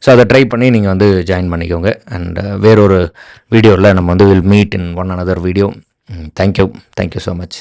ஸோ அதை ட்ரை பண்ணி நீங்கள் வந்து ஜாயின் பண்ணிக்கோங்க. அண்ட் வேறொரு வீடியோவில் நம்ம வந்து will meet in one another video. Thank you so much.